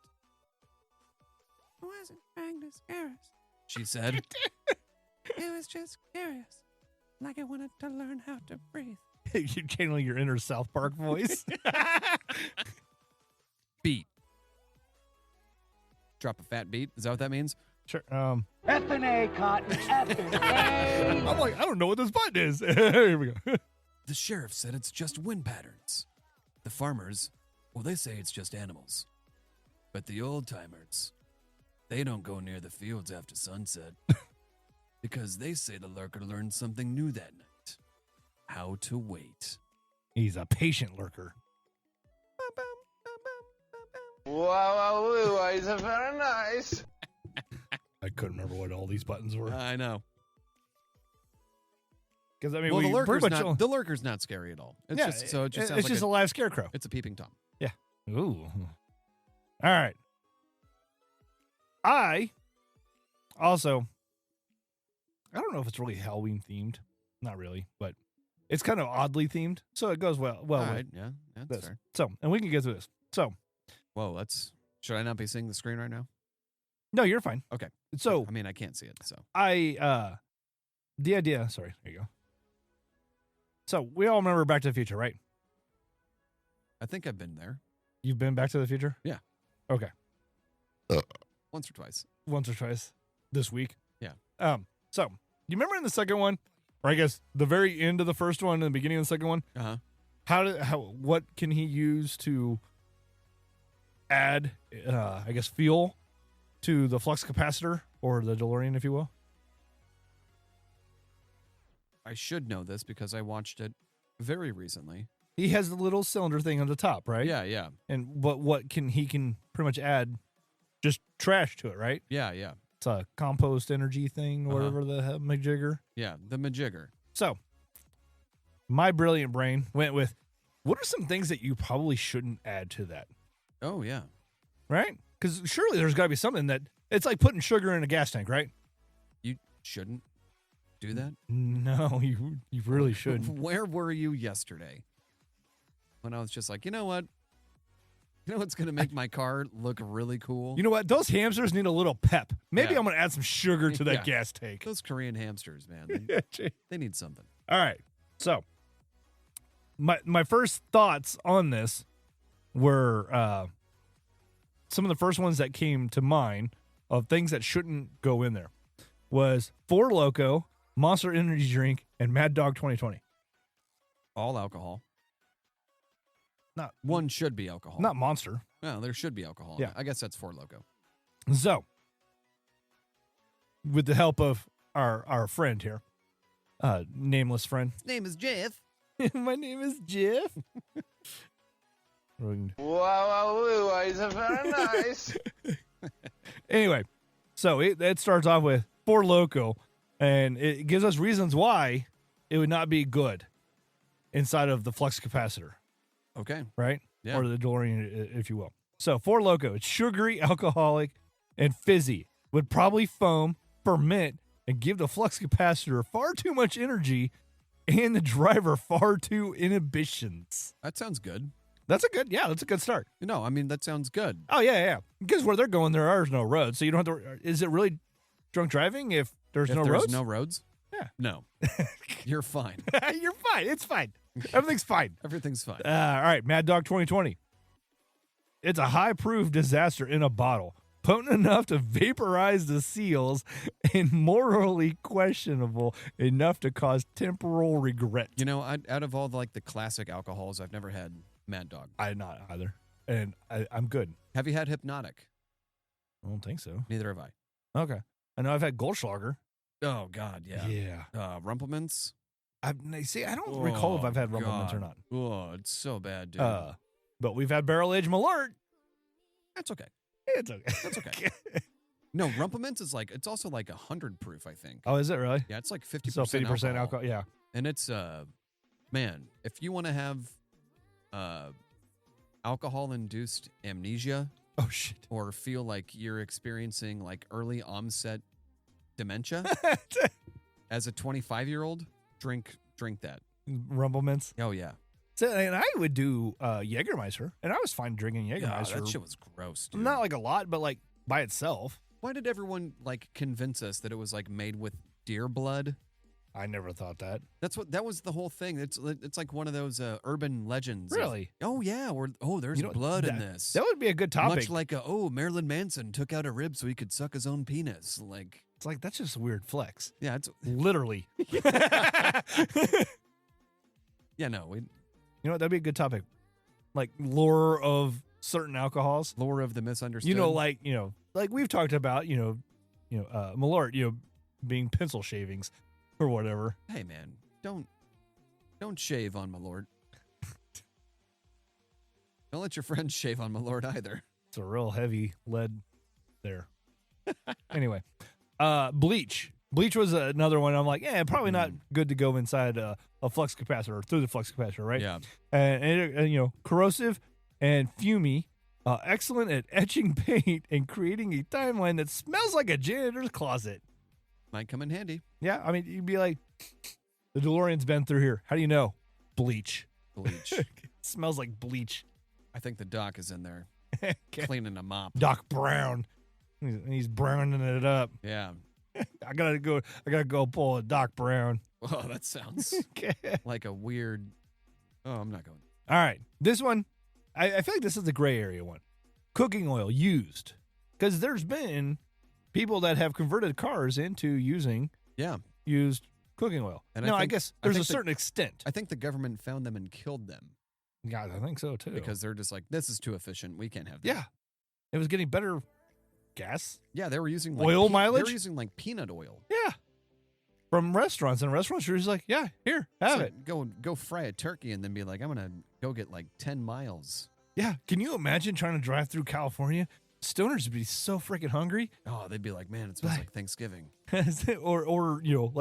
I wasn't trying to scare us. She said, It was just curious. Like I wanted to learn how to breathe. You're channeling your inner South Park voice. beat. Drop a fat beat. Is that what that means? Sure. F&A, Cotton. F&A. I'm like, I don't know what this button is. Here we go. The sheriff said it's just wind patterns. The farmers, well, they say it's just animals. But the old-timers, they don't go near the fields after sunset. Because they say the lurker learned something new that night. How to wait. He's a patient lurker. Wow, it's very nice. I couldn't remember what all these buttons were. I know. Because I mean, Well, we pretty much the lurker's not scary at all. It's yeah, just so it just it's sounds like just a live scarecrow. it's a peeping Tom. Yeah. Ooh. All right. I also, I don't know if it's really Halloween themed. Not really, but it's kind of oddly themed, so it goes well. All with right, yeah, that's this. fair. So, and we can get through this. So, Whoa, should I not be seeing the screen right now? no, you're fine. Okay. So I mean, I can't see it, so. the idea. Sorry, there you go. So we all remember Back to the Future, right? I think I've been there You've been Back to the Future? Yeah. Okay. once or twice. Once or twice this week. Yeah. So you remember in the second one, or I guess the very end of the first one and the beginning of the second one, Uh-huh. what can he use to add, I guess, fuel to the flux capacitor or the DeLorean, if you will? I should know this because I watched it very recently. He has the little cylinder thing on the top, right? Yeah. But what he can pretty much add just trash to it, right? Yeah. It's a compost energy thing, or whatever the hell, majigger. Yeah, the majigger. So my brilliant brain went with, what are some things that you probably shouldn't add to that? Oh, yeah. Right? Because surely there's got to be something that, it's like putting sugar in a gas tank, right? You shouldn't do that? No, you really shouldn't. Where were you yesterday? When I was just like, you know what? You know what's going to make my car look really cool? You know what? Those hamsters need a little pep. Maybe Yeah. I'm going to add some sugar to that Yeah. gas tank. Those Korean hamsters, man. They need something. All right. So my first thoughts on this were some of the first ones that came to mind of things that shouldn't go in there was Four Loko, Monster Energy Drink, and Mad Dog 2020. All alcohol. Not One should be alcohol. not Monster. No, there should be alcohol. Yeah. I guess that's Four Loko. So, with the help of our friend here, nameless friend. His name is Jeff. My name is Jeff. Wow, is very nice. Anyway, so it starts off with Four Loko, and it gives us reasons why it would not be good inside of the flux capacitor, Okay. right? Yeah. Or the DeLorean, if you will. So Four Loko, it's sugary, alcoholic, and fizzy. Would probably foam, ferment, and give the flux capacitor far too much energy and the driver far too inhibitions. That sounds good. That's a good start. No, I mean, that sounds good. Oh, yeah. Because where they're going, there are no roads. So you don't have to. Is it really drunk driving if there's If no there's roads? no roads? Yeah. No. You're fine. You're fine. It's fine. Everything's fine. Everything's fine. All right. Mad Dog 2020. It's a high proof disaster in a bottle. Potent enough to vaporize the seals and morally questionable enough to cause temporal regret. You know, out of all the classic alcohols, I've never had Mad Dog. I'm not either. And I'm good. Have you had Hypnotic? I don't think so. Neither have I. Okay. I know I've had Goldschlager. Oh, God, yeah. Yeah. Rumplemans? I don't recall if I've had Rumplemans or not. Oh, it's so bad, dude. But we've had Barrel Age Malort. That's okay. It's okay. That's okay. No, Rumplemans is it's also 100 proof, I think. Oh, is it really? Yeah, it's 50% So 50% alcohol. Yeah. And it's, man, if you want to have alcohol-induced amnesia Oh, shit. or feel like you're experiencing early onset dementia as a 25-year-old, drink that. Rumplemans. Oh, yeah. So, and I would do Jägermeister, and I was fine drinking Jägermeister. That shit was gross, dude. Not a lot, but by itself. Why did everyone convince us that it was made with deer blood? I never thought that. That was the whole thing. It's like one of those urban legends. Really? Oh yeah, there's blood in this. That would be a good topic. Much like Marilyn Manson took out a rib so he could suck his own penis. It's that's just a weird flex. Yeah, it's Literally. yeah, no, You know what? That'd be a good topic. Lore of certain alcohols. lore of the misunderstood. Like we've talked about, Malort, being pencil shavings or whatever. Hey man, don't shave on Malort. Don't let your friends shave on Malort either. It's a real heavy lead there. Anyway, bleach. Bleach was another one. I'm probably not good to go inside a flux capacitor or through the flux capacitor, right? Yeah. And corrosive and fumy. Excellent at etching paint and creating a timeline that smells like a janitor's closet. Might come in handy. Yeah, I mean, you'd be like, the DeLorean's been through here. How do you know? Bleach. Bleach. It smells like bleach. I think the doc is in there cleaning a mop. Doc Brown. He's browning it up. Yeah. I gotta go pull a Doc Brown. Oh, that sounds like a weird. Oh, I'm not going. All right. This one, I feel like this is the gray area one. Cooking oil used. Because there's been people that have converted cars into using used cooking oil. And I guess there's a certain extent. I think the government found them and killed them. Yeah, I think so too. Because they're just this is too efficient. We can't have that. Yeah. It was getting better gas. Yeah, they were using oil mileage. They were using peanut oil. Yeah. From restaurants, and restaurants are just yeah, here, have it. Go fry a turkey and then be I'm gonna go get 10 miles. Yeah. Can you imagine trying to drive through California? Stoners would be so freaking hungry. Oh, they'd be man, it smells like Thanksgiving. or you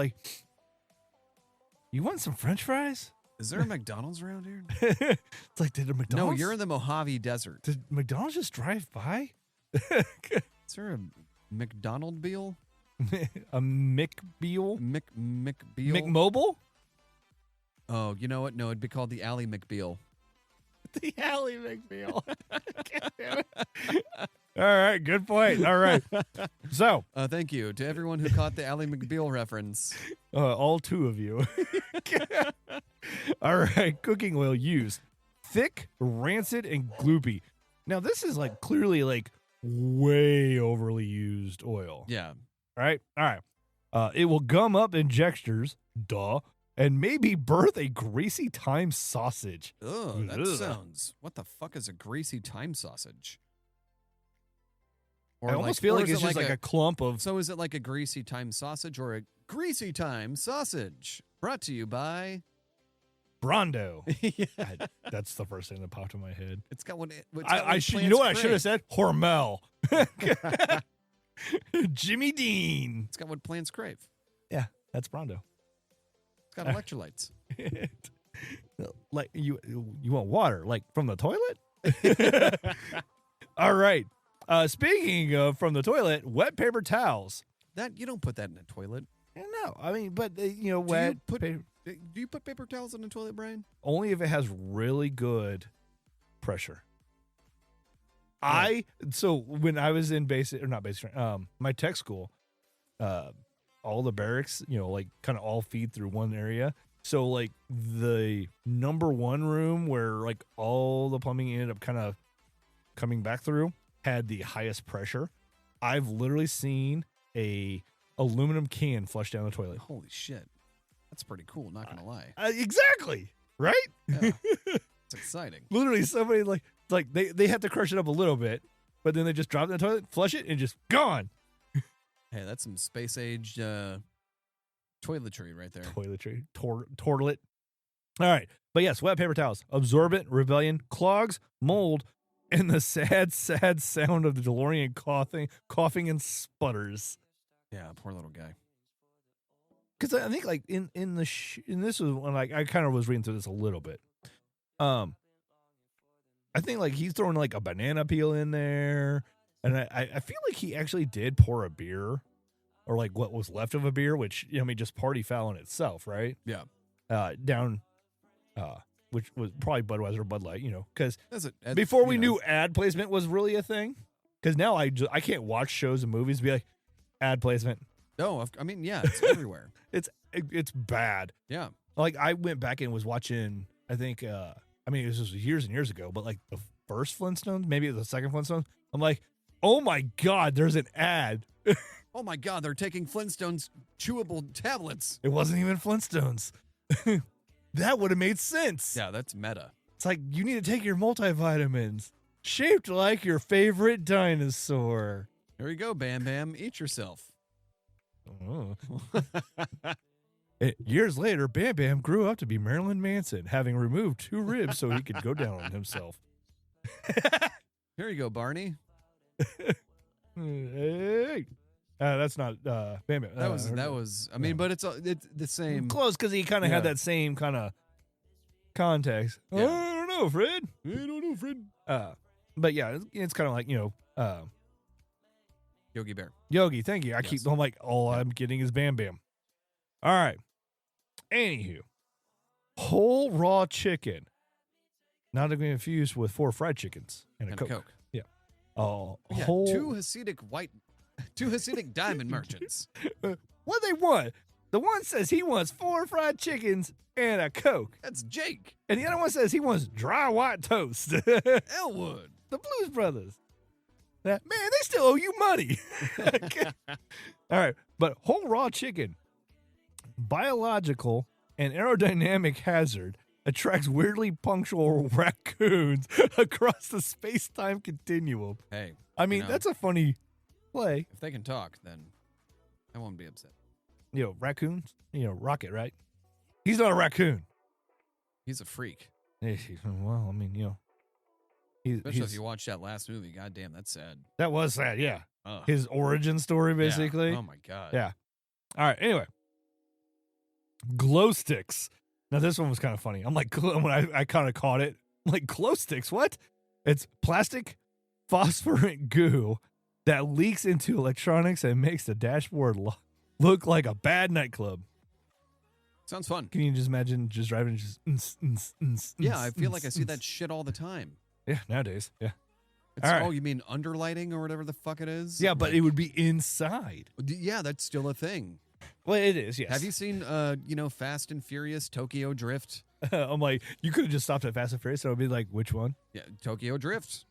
want some French fries? Is there a McDonald's around here? It's did a McDonald's? No, you're in the Mojave Desert. Did McDonald's just drive by? Is there a McDonald-beal? A McBeal? McBeal? McMobile? Oh, you know what? No, it'd be called the Alley McBeal. The Alley McBeal. All right, good point. All right. So, thank you to everyone who caught the Alley McBeal reference. All two of you. All right, cooking oil used. Thick, rancid, and gloopy. Now, this is clearly way overly used oil. Yeah. All right. It will gum up injectors, duh, and maybe birth a greasy thyme sausage. Ugh, that Ugh. sounds. What the fuck is a greasy thyme sausage? I almost feel like is it's it just like a clump of. So is it like a greasy thyme sausage or a greasy thyme sausage? Brought to you by. Brondo. Yeah. That's the first thing that popped in my head. It's got one. You know what I should have said? Hormel. Jimmy Dean. It's got what plants crave. Yeah, that's Brondo. It's got electrolytes. Like you want water, like from the toilet? All right. Speaking of from the toilet, wet paper towels. That you don't put that in a toilet. No, I mean, but Do paper, you put paper towels in the toilet, Brian? only if it has really good pressure. So when I was in my tech school, all the barracks, like kind of all feed through one area. So like the number one room where like all the plumbing ended up kind of coming back through had the highest pressure. I've literally seen a aluminum can flush down the toilet. Holy shit. That's pretty cool, not gonna lie. Exactly. Right? Yeah. It's exciting. Literally somebody like they have to crush it up a little bit, but then they just drop it in the toilet, flush it, and just gone. Hey, that's some space age toiletry right there. Toiletry. Toilet. All right. But yes, wet paper towels. Absorbent, rebellion, clogs, mold, and the sad, sad sound of the DeLorean coughing and sputters. Yeah, poor little guy. Because I think like in this was when like I kind of was reading through this a little bit. I think like he's throwing like a banana peel in there, and I feel like he actually did pour a beer, or like what was left of a beer, which just party foul in itself, right? Yeah. Down, which was probably Budweiser or Bud Light, because That's before we knew ad placement was really a thing. Because now I can't watch shows and movies and be like ad placement. No, I mean, yeah, it's everywhere. It's bad. Yeah. Like I went back and was watching, I think, this was years and years ago, but like the first Flintstones, maybe the second Flintstones. I'm like, oh my God, there's an ad. Oh my God, they're taking Flintstones chewable tablets. It wasn't even Flintstones. That would have made sense. Yeah, that's meta. It's like, you need to take your multivitamins shaped like your favorite dinosaur. Here you go, Bam Bam. Eat yourself. Oh. Years later, Bam Bam grew up to be Marilyn Manson, having removed 2 ribs so he could go down on himself. Here you go, Barney. Hey. That's not Bam Bam. That was. I mean, but it's the same. Close, because he kind of had that same kind of context. Yeah. I don't know, Fred. I don't know, Fred. But yeah, it's kind of like Yogi Bear. Yogi. Thank you. Yes. I'm like, all I'm getting is Bam Bam. All right. Anywho, whole raw chicken, not to be confused with 4 fried chickens and a Coke. Yeah. Oh, Yeah, whole. 2 Hasidic diamond merchants. What they want? The one says he wants 4 fried chickens and a Coke, That's Jake and the other one says he wants dry white toast. Elwood. The Blues Brothers. Man, they still owe you money. All right, but whole raw chicken, biological and aerodynamic hazard, attracts weirdly punctual raccoons across the space-time continuum. Hey, I mean, that's a funny play. if they can talk, then I won't be upset. Raccoons, Rocket, right? He's not a raccoon. He's a freak. Well, I mean, Especially if you watch that last movie. God damn, that's sad. that was sad, yeah. Ugh. His origin story, basically. Yeah. Oh my God. Yeah. All right. Anyway, glow sticks. Now this one was kind of funny. I'm like, when I kind of caught it, I'm like, glow sticks. What? It's plastic phosphorant goo that leaks into electronics and makes the dashboard look like a bad nightclub. Sounds fun. Can you just imagine just driving? Yeah, I feel like I see that shit all the time. Yeah, nowadays. Yeah. It's, All right. Oh, you mean underlighting or whatever the fuck it is? Yeah, but Like- it would be inside. Yeah, that's still a thing. Well, it is. Yes. Have you seen, Fast and Furious Tokyo Drift? I'm like, you could have just stopped at Fast and Furious. So it'd be like, which one? Yeah, Tokyo Drift.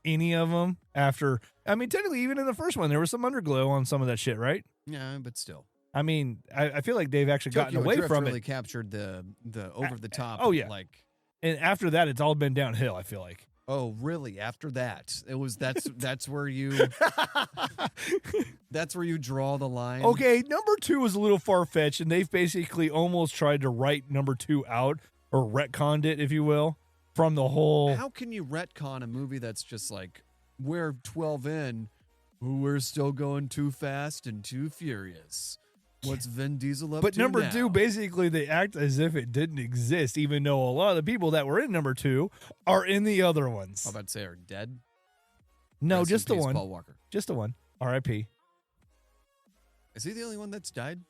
Any of them after? I mean, technically, even in the first one, there was some underglow on some of that shit, right? Yeah, but still. I mean, I feel like they've actually gotten Tokyo away Drift from really it. captured the over the top. oh, yeah. Like, And after that, it's all been downhill, I feel like. oh, really? After that, that's where you draw the line. Okay, number 2 was a little far-fetched, and they've basically almost tried to write number 2 out, or retconned it, if you will, from the whole... How can you retcon a movie that's just like, we're 12 in, we're still going too fast and too furious? What's Vin Diesel up But to number now? 2, basically, they act as if it didn't exist, even though a lot of the people that were in number 2 are in the other ones. I'm about to say are dead. No, Rest in just the peace, one. Paul Walker. Just the one. R.I.P. Is he the only one that's died?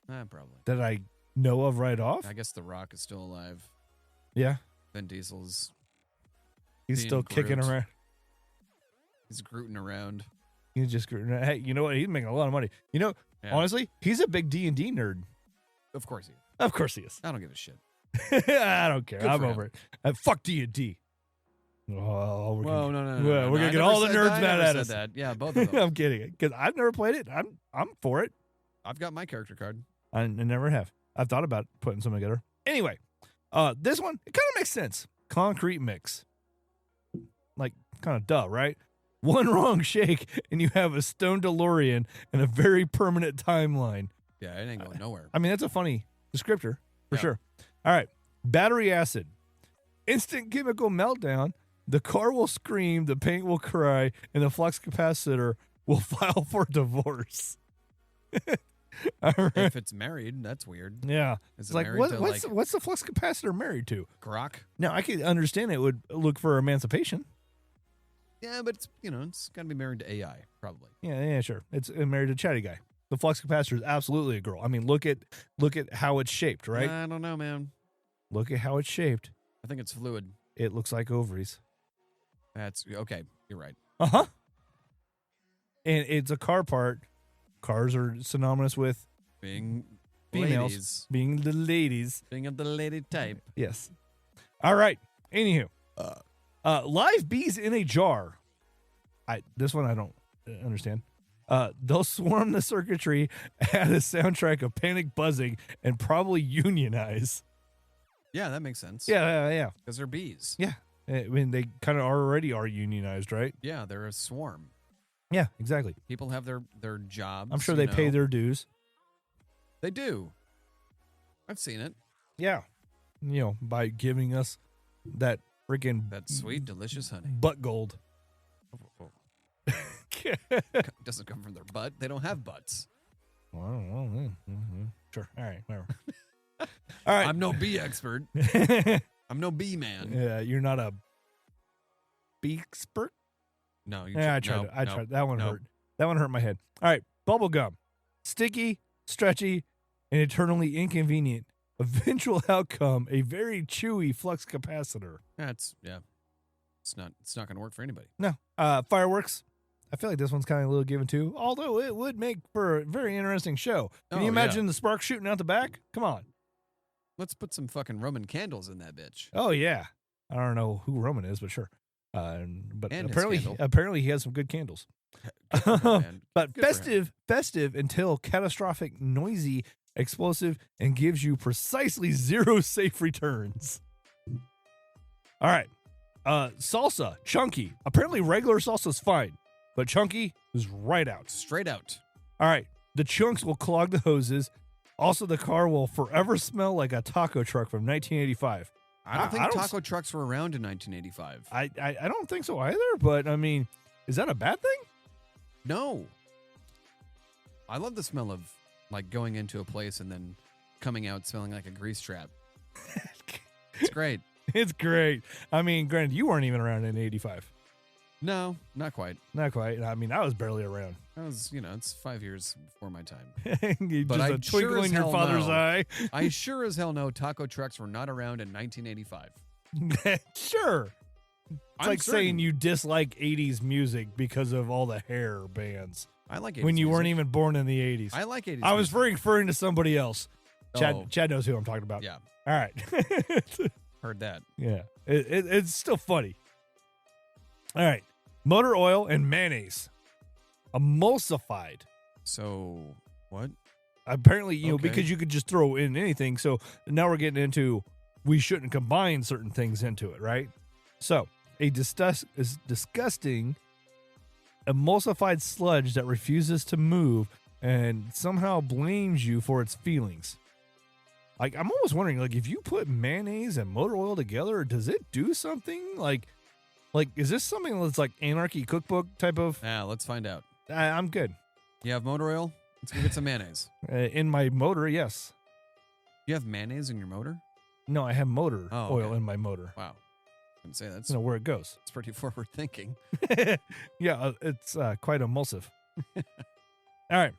Probably. That I know of right off. I guess The Rock is still alive. Yeah, Vin Diesel's he's Being still kicking Groot. around. he's grooting around. He's just, hey, you know what? He's making a lot of money. You know, Yeah. honestly, he's a big D&D nerd. Of course he is. Of course he is. I don't give a shit. I don't care. Good I'm for over him. it. Fuck D&D. Oh, we're Whoa, gonna, no. we're No, gonna I get never all the said nerds that. I mad never at said us. That. Yeah, both of them. I'm kidding, because I've never played it. I'm for it. I've got my character card. I never have. I've thought about putting some together. Anyway, this one, it kind of makes sense. Concrete mix. Like, kind of duh, right? One wrong shake, and you have a stone DeLorean and a very permanent timeline. Yeah, it ain't going nowhere. I mean, that's a funny descriptor, for Yeah. sure. All right. Battery acid. Instant chemical meltdown. The car will scream, the paint will cry, and the flux capacitor will file for divorce. All right. If it's married, that's weird. Yeah. Is It's it like, married to what's like what's the flux capacitor married to? Grok? Now, I could understand it would look for emancipation. Yeah, but it's it's got to be married to AI probably. Yeah, sure. It's married to a chatty guy. The flux capacitor is absolutely a girl. I mean, look at how it's shaped, right? I don't know, man. Look at how it's shaped. I think it's fluid. It looks like ovaries. That's okay. You're right. Uh-huh. And it's a car part. Cars are synonymous with Being females, ladies, being the ladies. being of the lady type. Yes. All right. Anywho. Live bees in a jar. This one I don't understand. They'll swarm the circuitry, add a soundtrack of panic buzzing, and probably unionize. Yeah, that makes sense. Yeah. because they're bees. Yeah. I mean, they kind of already are unionized, right? Yeah, they're a swarm. Yeah, exactly. People have their jobs. I'm sure you they pay know. their dues. They do. I've seen it. Yeah. By giving us that freaking That sweet, delicious honey. butt gold. Doesn't come from their butt. They don't have butts. Well, I don't know. Mm-hmm. Sure. All right. Whatever. All right. I'm no bee expert. I'm no bee man. Yeah, you're not a bee expert? No, you Yeah, I tried. I tried. That one hurt. That one hurt my head. All right. Bubble gum. Sticky, stretchy, and eternally inconvenient. Eventual outcome, a very chewy flux capacitor. It's not going to work for anybody. No. Fireworks. I feel like this one's kind of a little given too, although it would make for a very interesting show. Can Oh, you yeah. imagine the sparks shooting out the back? Come on. Let's put some fucking Roman candles in that bitch. Oh yeah. I don't know who Roman is, but sure. But And his apparently candle. he has some good candles. Good for him, man. But Good for him. festive until catastrophic, noisy, explosive, and gives you precisely 0 safe returns. All right. Salsa, chunky. Apparently regular salsa's fine, but chunky is right out. Straight out. All right. The chunks will clog the hoses. Also, the car will forever smell like a taco truck from 1985. I don't think don't taco trucks were around in 1985. I don't think so either, but I mean, is that a bad thing? No. I love the smell of like going into a place and then coming out smelling like a grease trap. It's great. It's great. I mean, granted, you weren't even around in 85. No, not quite. Not quite. I mean, I was barely around. I was, it's 5 years before my time. You But just I a twinkle sure as in your hell father's know. eye. I sure as hell know taco trucks were not around in 1985. Sure. It's I'm like certain. saying you dislike 80s music because of all the hair bands I like 80s when you weren't music. even born in the 80s. I like 80s I was music. referring to somebody else. Chad, Oh. Chad knows who I'm talking about. Yeah, All right. heard that. Yeah. It's still funny. All right. Motor oil and mayonnaise. Emulsified. So what? Apparently, you know, Okay. because you could just throw in anything. So now we're getting into we shouldn't combine certain things into it, right? So a disgusting emulsified sludge that refuses to move and somehow blames you for its feelings. Like, I'm almost wondering, like, if you put mayonnaise and motor oil together, does it do something? Like, is this something that's like Anarchy Cookbook type of? Yeah, let's find out. I'm good. You have motor oil? Let's go get some mayonnaise. In my motor, yes. You have mayonnaise in your motor? No, I have motor Oh, oil okay. in my motor. Wow. I can say that's You know where it goes. it's pretty forward thinking. Yeah, it's quite emulsive. All right.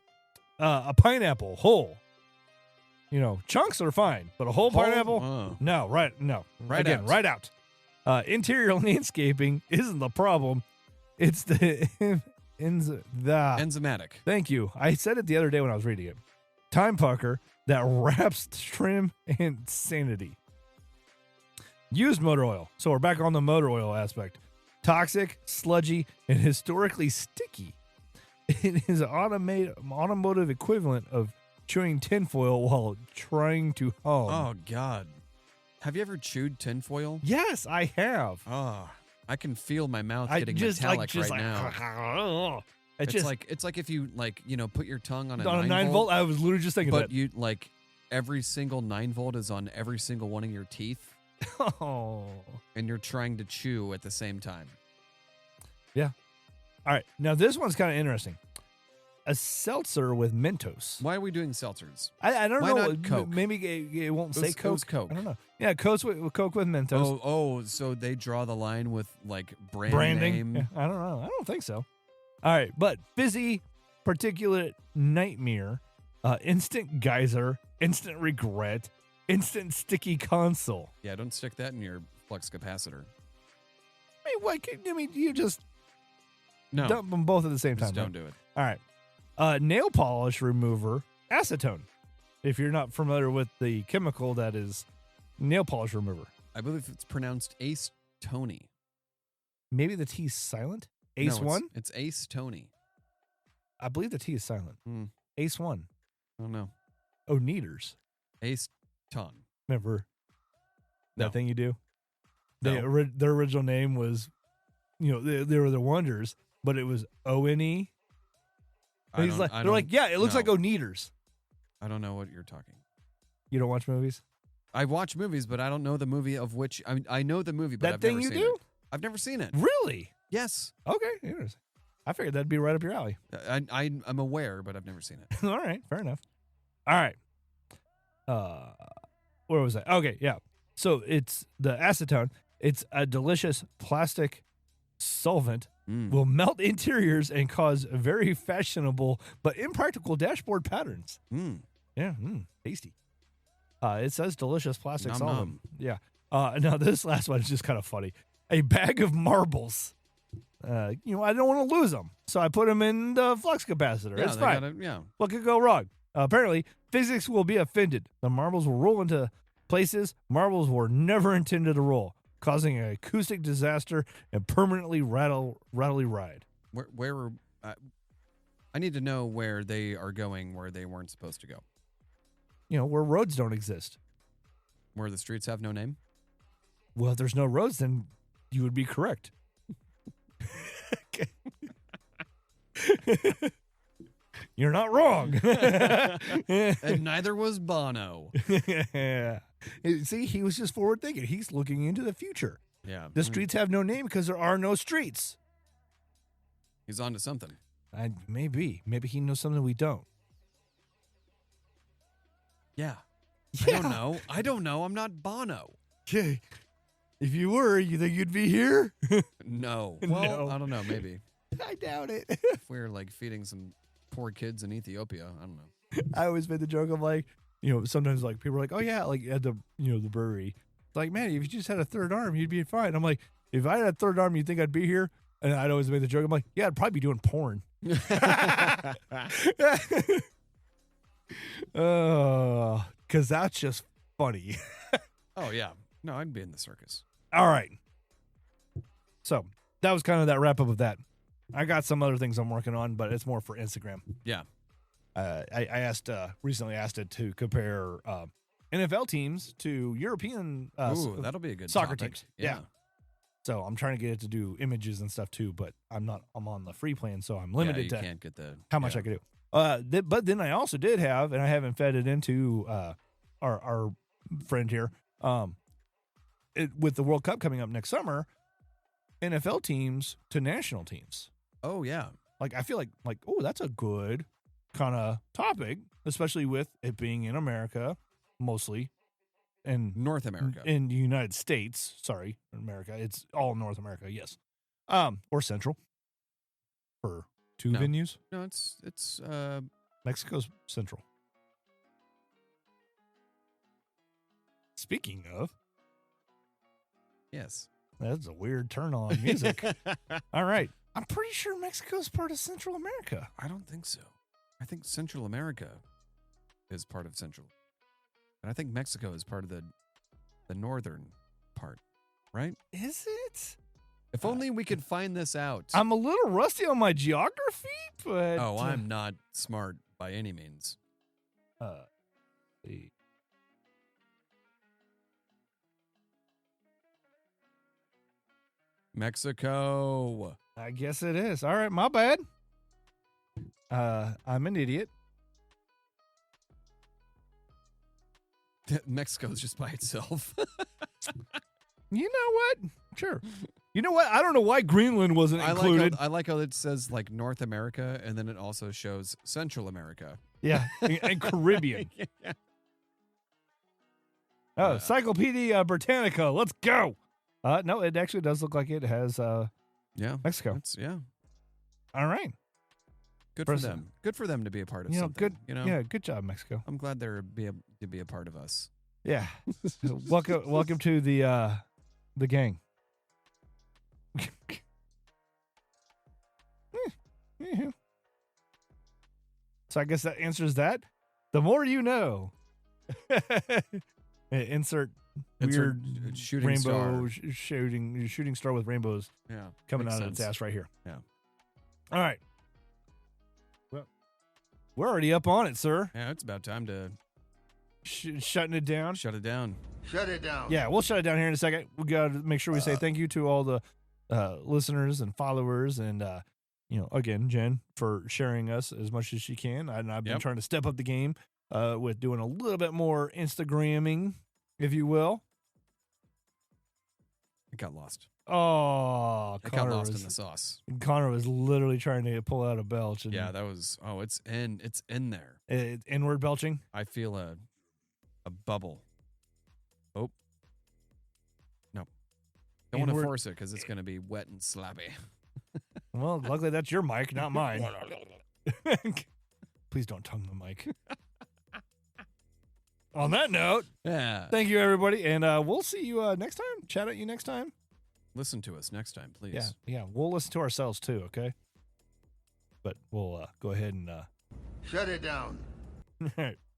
A pineapple whole. You know, chunks are fine, but a whole pineapple? Oh. No, right. No. Right Again, out. right out. Interior landscaping isn't the problem. It's the Enzymatic. Thank you. I said it the other day when I was reading it. Time pucker that wraps trim and sanity. Used motor oil. So we're back on the motor oil aspect. Toxic, sludgy, and historically sticky. It is an automotive equivalent of chewing tinfoil while trying to hum. Oh God. Have you ever chewed tinfoil? Yes, I have. Oh, I can feel my mouth I getting just metallic like right now. It's like if you put your tongue on a on a 9 9 volt. I was literally just thinking but that. you like every single 9 volt is on every single one of your teeth, Oh. and you're trying to chew at the same time. All right. Now this one's kind of interesting. A seltzer with Mentos. Why are we doing seltzers? I don't Why know. not Coke? Maybe it won't say It Coke. was Coke. I don't know. Yeah, Coke with Mentos. Oh, so they draw the line with like Branding. name. Yeah, I don't know. I don't think so. All right, but fizzy particulate nightmare, instant geyser, instant regret, instant sticky console. Yeah, don't stick that in your flux capacitor. You just No, dump them both at the same time. just don't do it. All right. Nail polish remover, acetone. If you're not familiar with the chemical that is nail polish remover, I believe it's pronounced Ace Tony. maybe the T is silent. Ace No, one. It's Ace Tony. I believe the T is silent. Hmm. Ace one. I don't know. Oh, Neaters. Ace Ton. Remember that No. thing you do? No. Their original name was, they were the Wonders, but it was O-N-E. I They're don't- like, yeah, it looks no. like Oneaters. I don't know what you're talking. You don't watch movies? I watch movies, but I don't know the movie of which. I know the movie, but That I've thing never you seen do? it. I've never seen it. Really? Yes, Okay, interesting. I figured that'd be right up your alley. I'm aware, but I've never seen it. All right, fair enough. All right. Where was I? Okay, yeah. So it's the acetone. It's a delicious plastic solvent. Mm. Will melt interiors and cause very fashionable but impractical dashboard patterns. Mm. Yeah, tasty. It says delicious plastic Nom solvent. nom. Yeah. Now this last one is just kind of funny. A bag of marbles. I don't want to lose them, so I put them in the flux capacitor. Yeah, it's they fine. gotta- What could go wrong? Apparently, physics will be offended. The marbles will roll into places marbles were never intended to roll, causing an acoustic disaster and permanently rattly ride. Where I need to know where they are going where they weren't supposed to go. Where roads don't exist. Where the streets have no name. Well, if there's no roads, then you would be correct. You're not wrong. And neither was Bono. Yeah. See, he was just forward thinking. He's looking into the future. Yeah. The streets have no name because there are no streets. He's onto something. Maybe he knows something we don't. Yeah. Yeah. I don't know. I'm not Bono. Okay. If you were, you think you'd be here? No. Well, No. I don't know. Maybe I doubt it. if we're like feeding some poor kids in Ethiopia, I don't know. I always made the joke of like, sometimes like people are like, oh yeah, like at the the brewery. Like, man, if you just had a third arm, you'd be fine. I'm like, if I had a third arm, you think I'd be here? And I'd always make the joke. I'm like, yeah, I'd probably be doing porn. Because that's just funny. Oh yeah. No, I'd be in the circus. All right. So that was kind of that wrap up of that. I got some other things I'm working on, but it's more for Instagram. Yeah. recently asked it to compare NFL teams to European Ooh, that'll be a good soccer topic. teams. Yeah. So I'm trying to get it to do images and stuff too, but I'm on the free plan, so I'm limited you to can't get the how much I could do. But then I also did have, and I haven't fed it into our friend here. With the World Cup coming up next summer, NFL teams to national teams. Oh yeah. Like I feel like oh, that's a good kind of topic, especially with it being in America mostly, and North America. in the United States. Sorry, America. It's all North America. Yes, or Central for two No. venues. No, it's Mexico's Central. Speaking of, yes. that's a weird turn on music. All right. I'm pretty sure Mexico's part of Central America. I don't think so. I think Central America is part of Central. And I think Mexico is part of the northern part, right? Is it? If only we could find this out. I'm a little rusty on my geography, but Oh, I'm not smart by any means. see. Mexico. I guess it is. All right, my bad. I'm an idiot. Mexico's just by itself. You know what? Sure. You know what? I don't know why Greenland wasn't included. I like how it says like North America, and then it also shows Central America. Yeah, and Caribbean. Oh, Encyclopedia Britannica. Let's go. No, it actually does look like it has Yeah, Mexico. yeah. All right. Good for them. Good for them to be a part of something. Good. You know, Yeah, good job, Mexico. I'm glad they're to be a part of us. Yeah. welcome to the gang. Yeah. So I guess that answers that. The more you know. Insert weird shooting rainbow star. shooting star with rainbows Yeah, coming makes out of its sense. ass right here. Yeah. All right. Well, we're already up on it, sir. Yeah, it's about time to Shutting it down. shut it down. Shut it down. Yeah, we'll shut it down here in a second. We got to make sure we say thank you to all the listeners and followers, and again, Jen for sharing us as much as she can. And I've been trying to step up the game with doing a little bit more Instagramming, if you will. It got lost. Oh, It got lost in the sauce. Connor was literally trying to pull out a belch. And Yeah, that was. Oh, it's in there. Inward belching. I feel a bubble. Oh. No. Don't want to Inward- force it because it's going to be wet and slappy. Well, luckily that's your mic, not mine. Please don't tongue the mic. On that note, Yeah. thank you, everybody. And we'll see you next time. Chat at you next time. Listen to us next time, please. Yeah. Yeah. We'll listen to ourselves too, okay? But we'll go ahead and. Shut it down.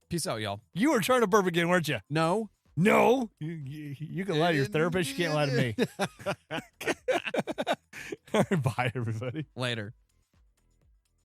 Peace out, y'all. You were trying to burp again, weren't you? No. No. You can lie to your therapist. You can't lie to me. All right, bye, everybody. Later.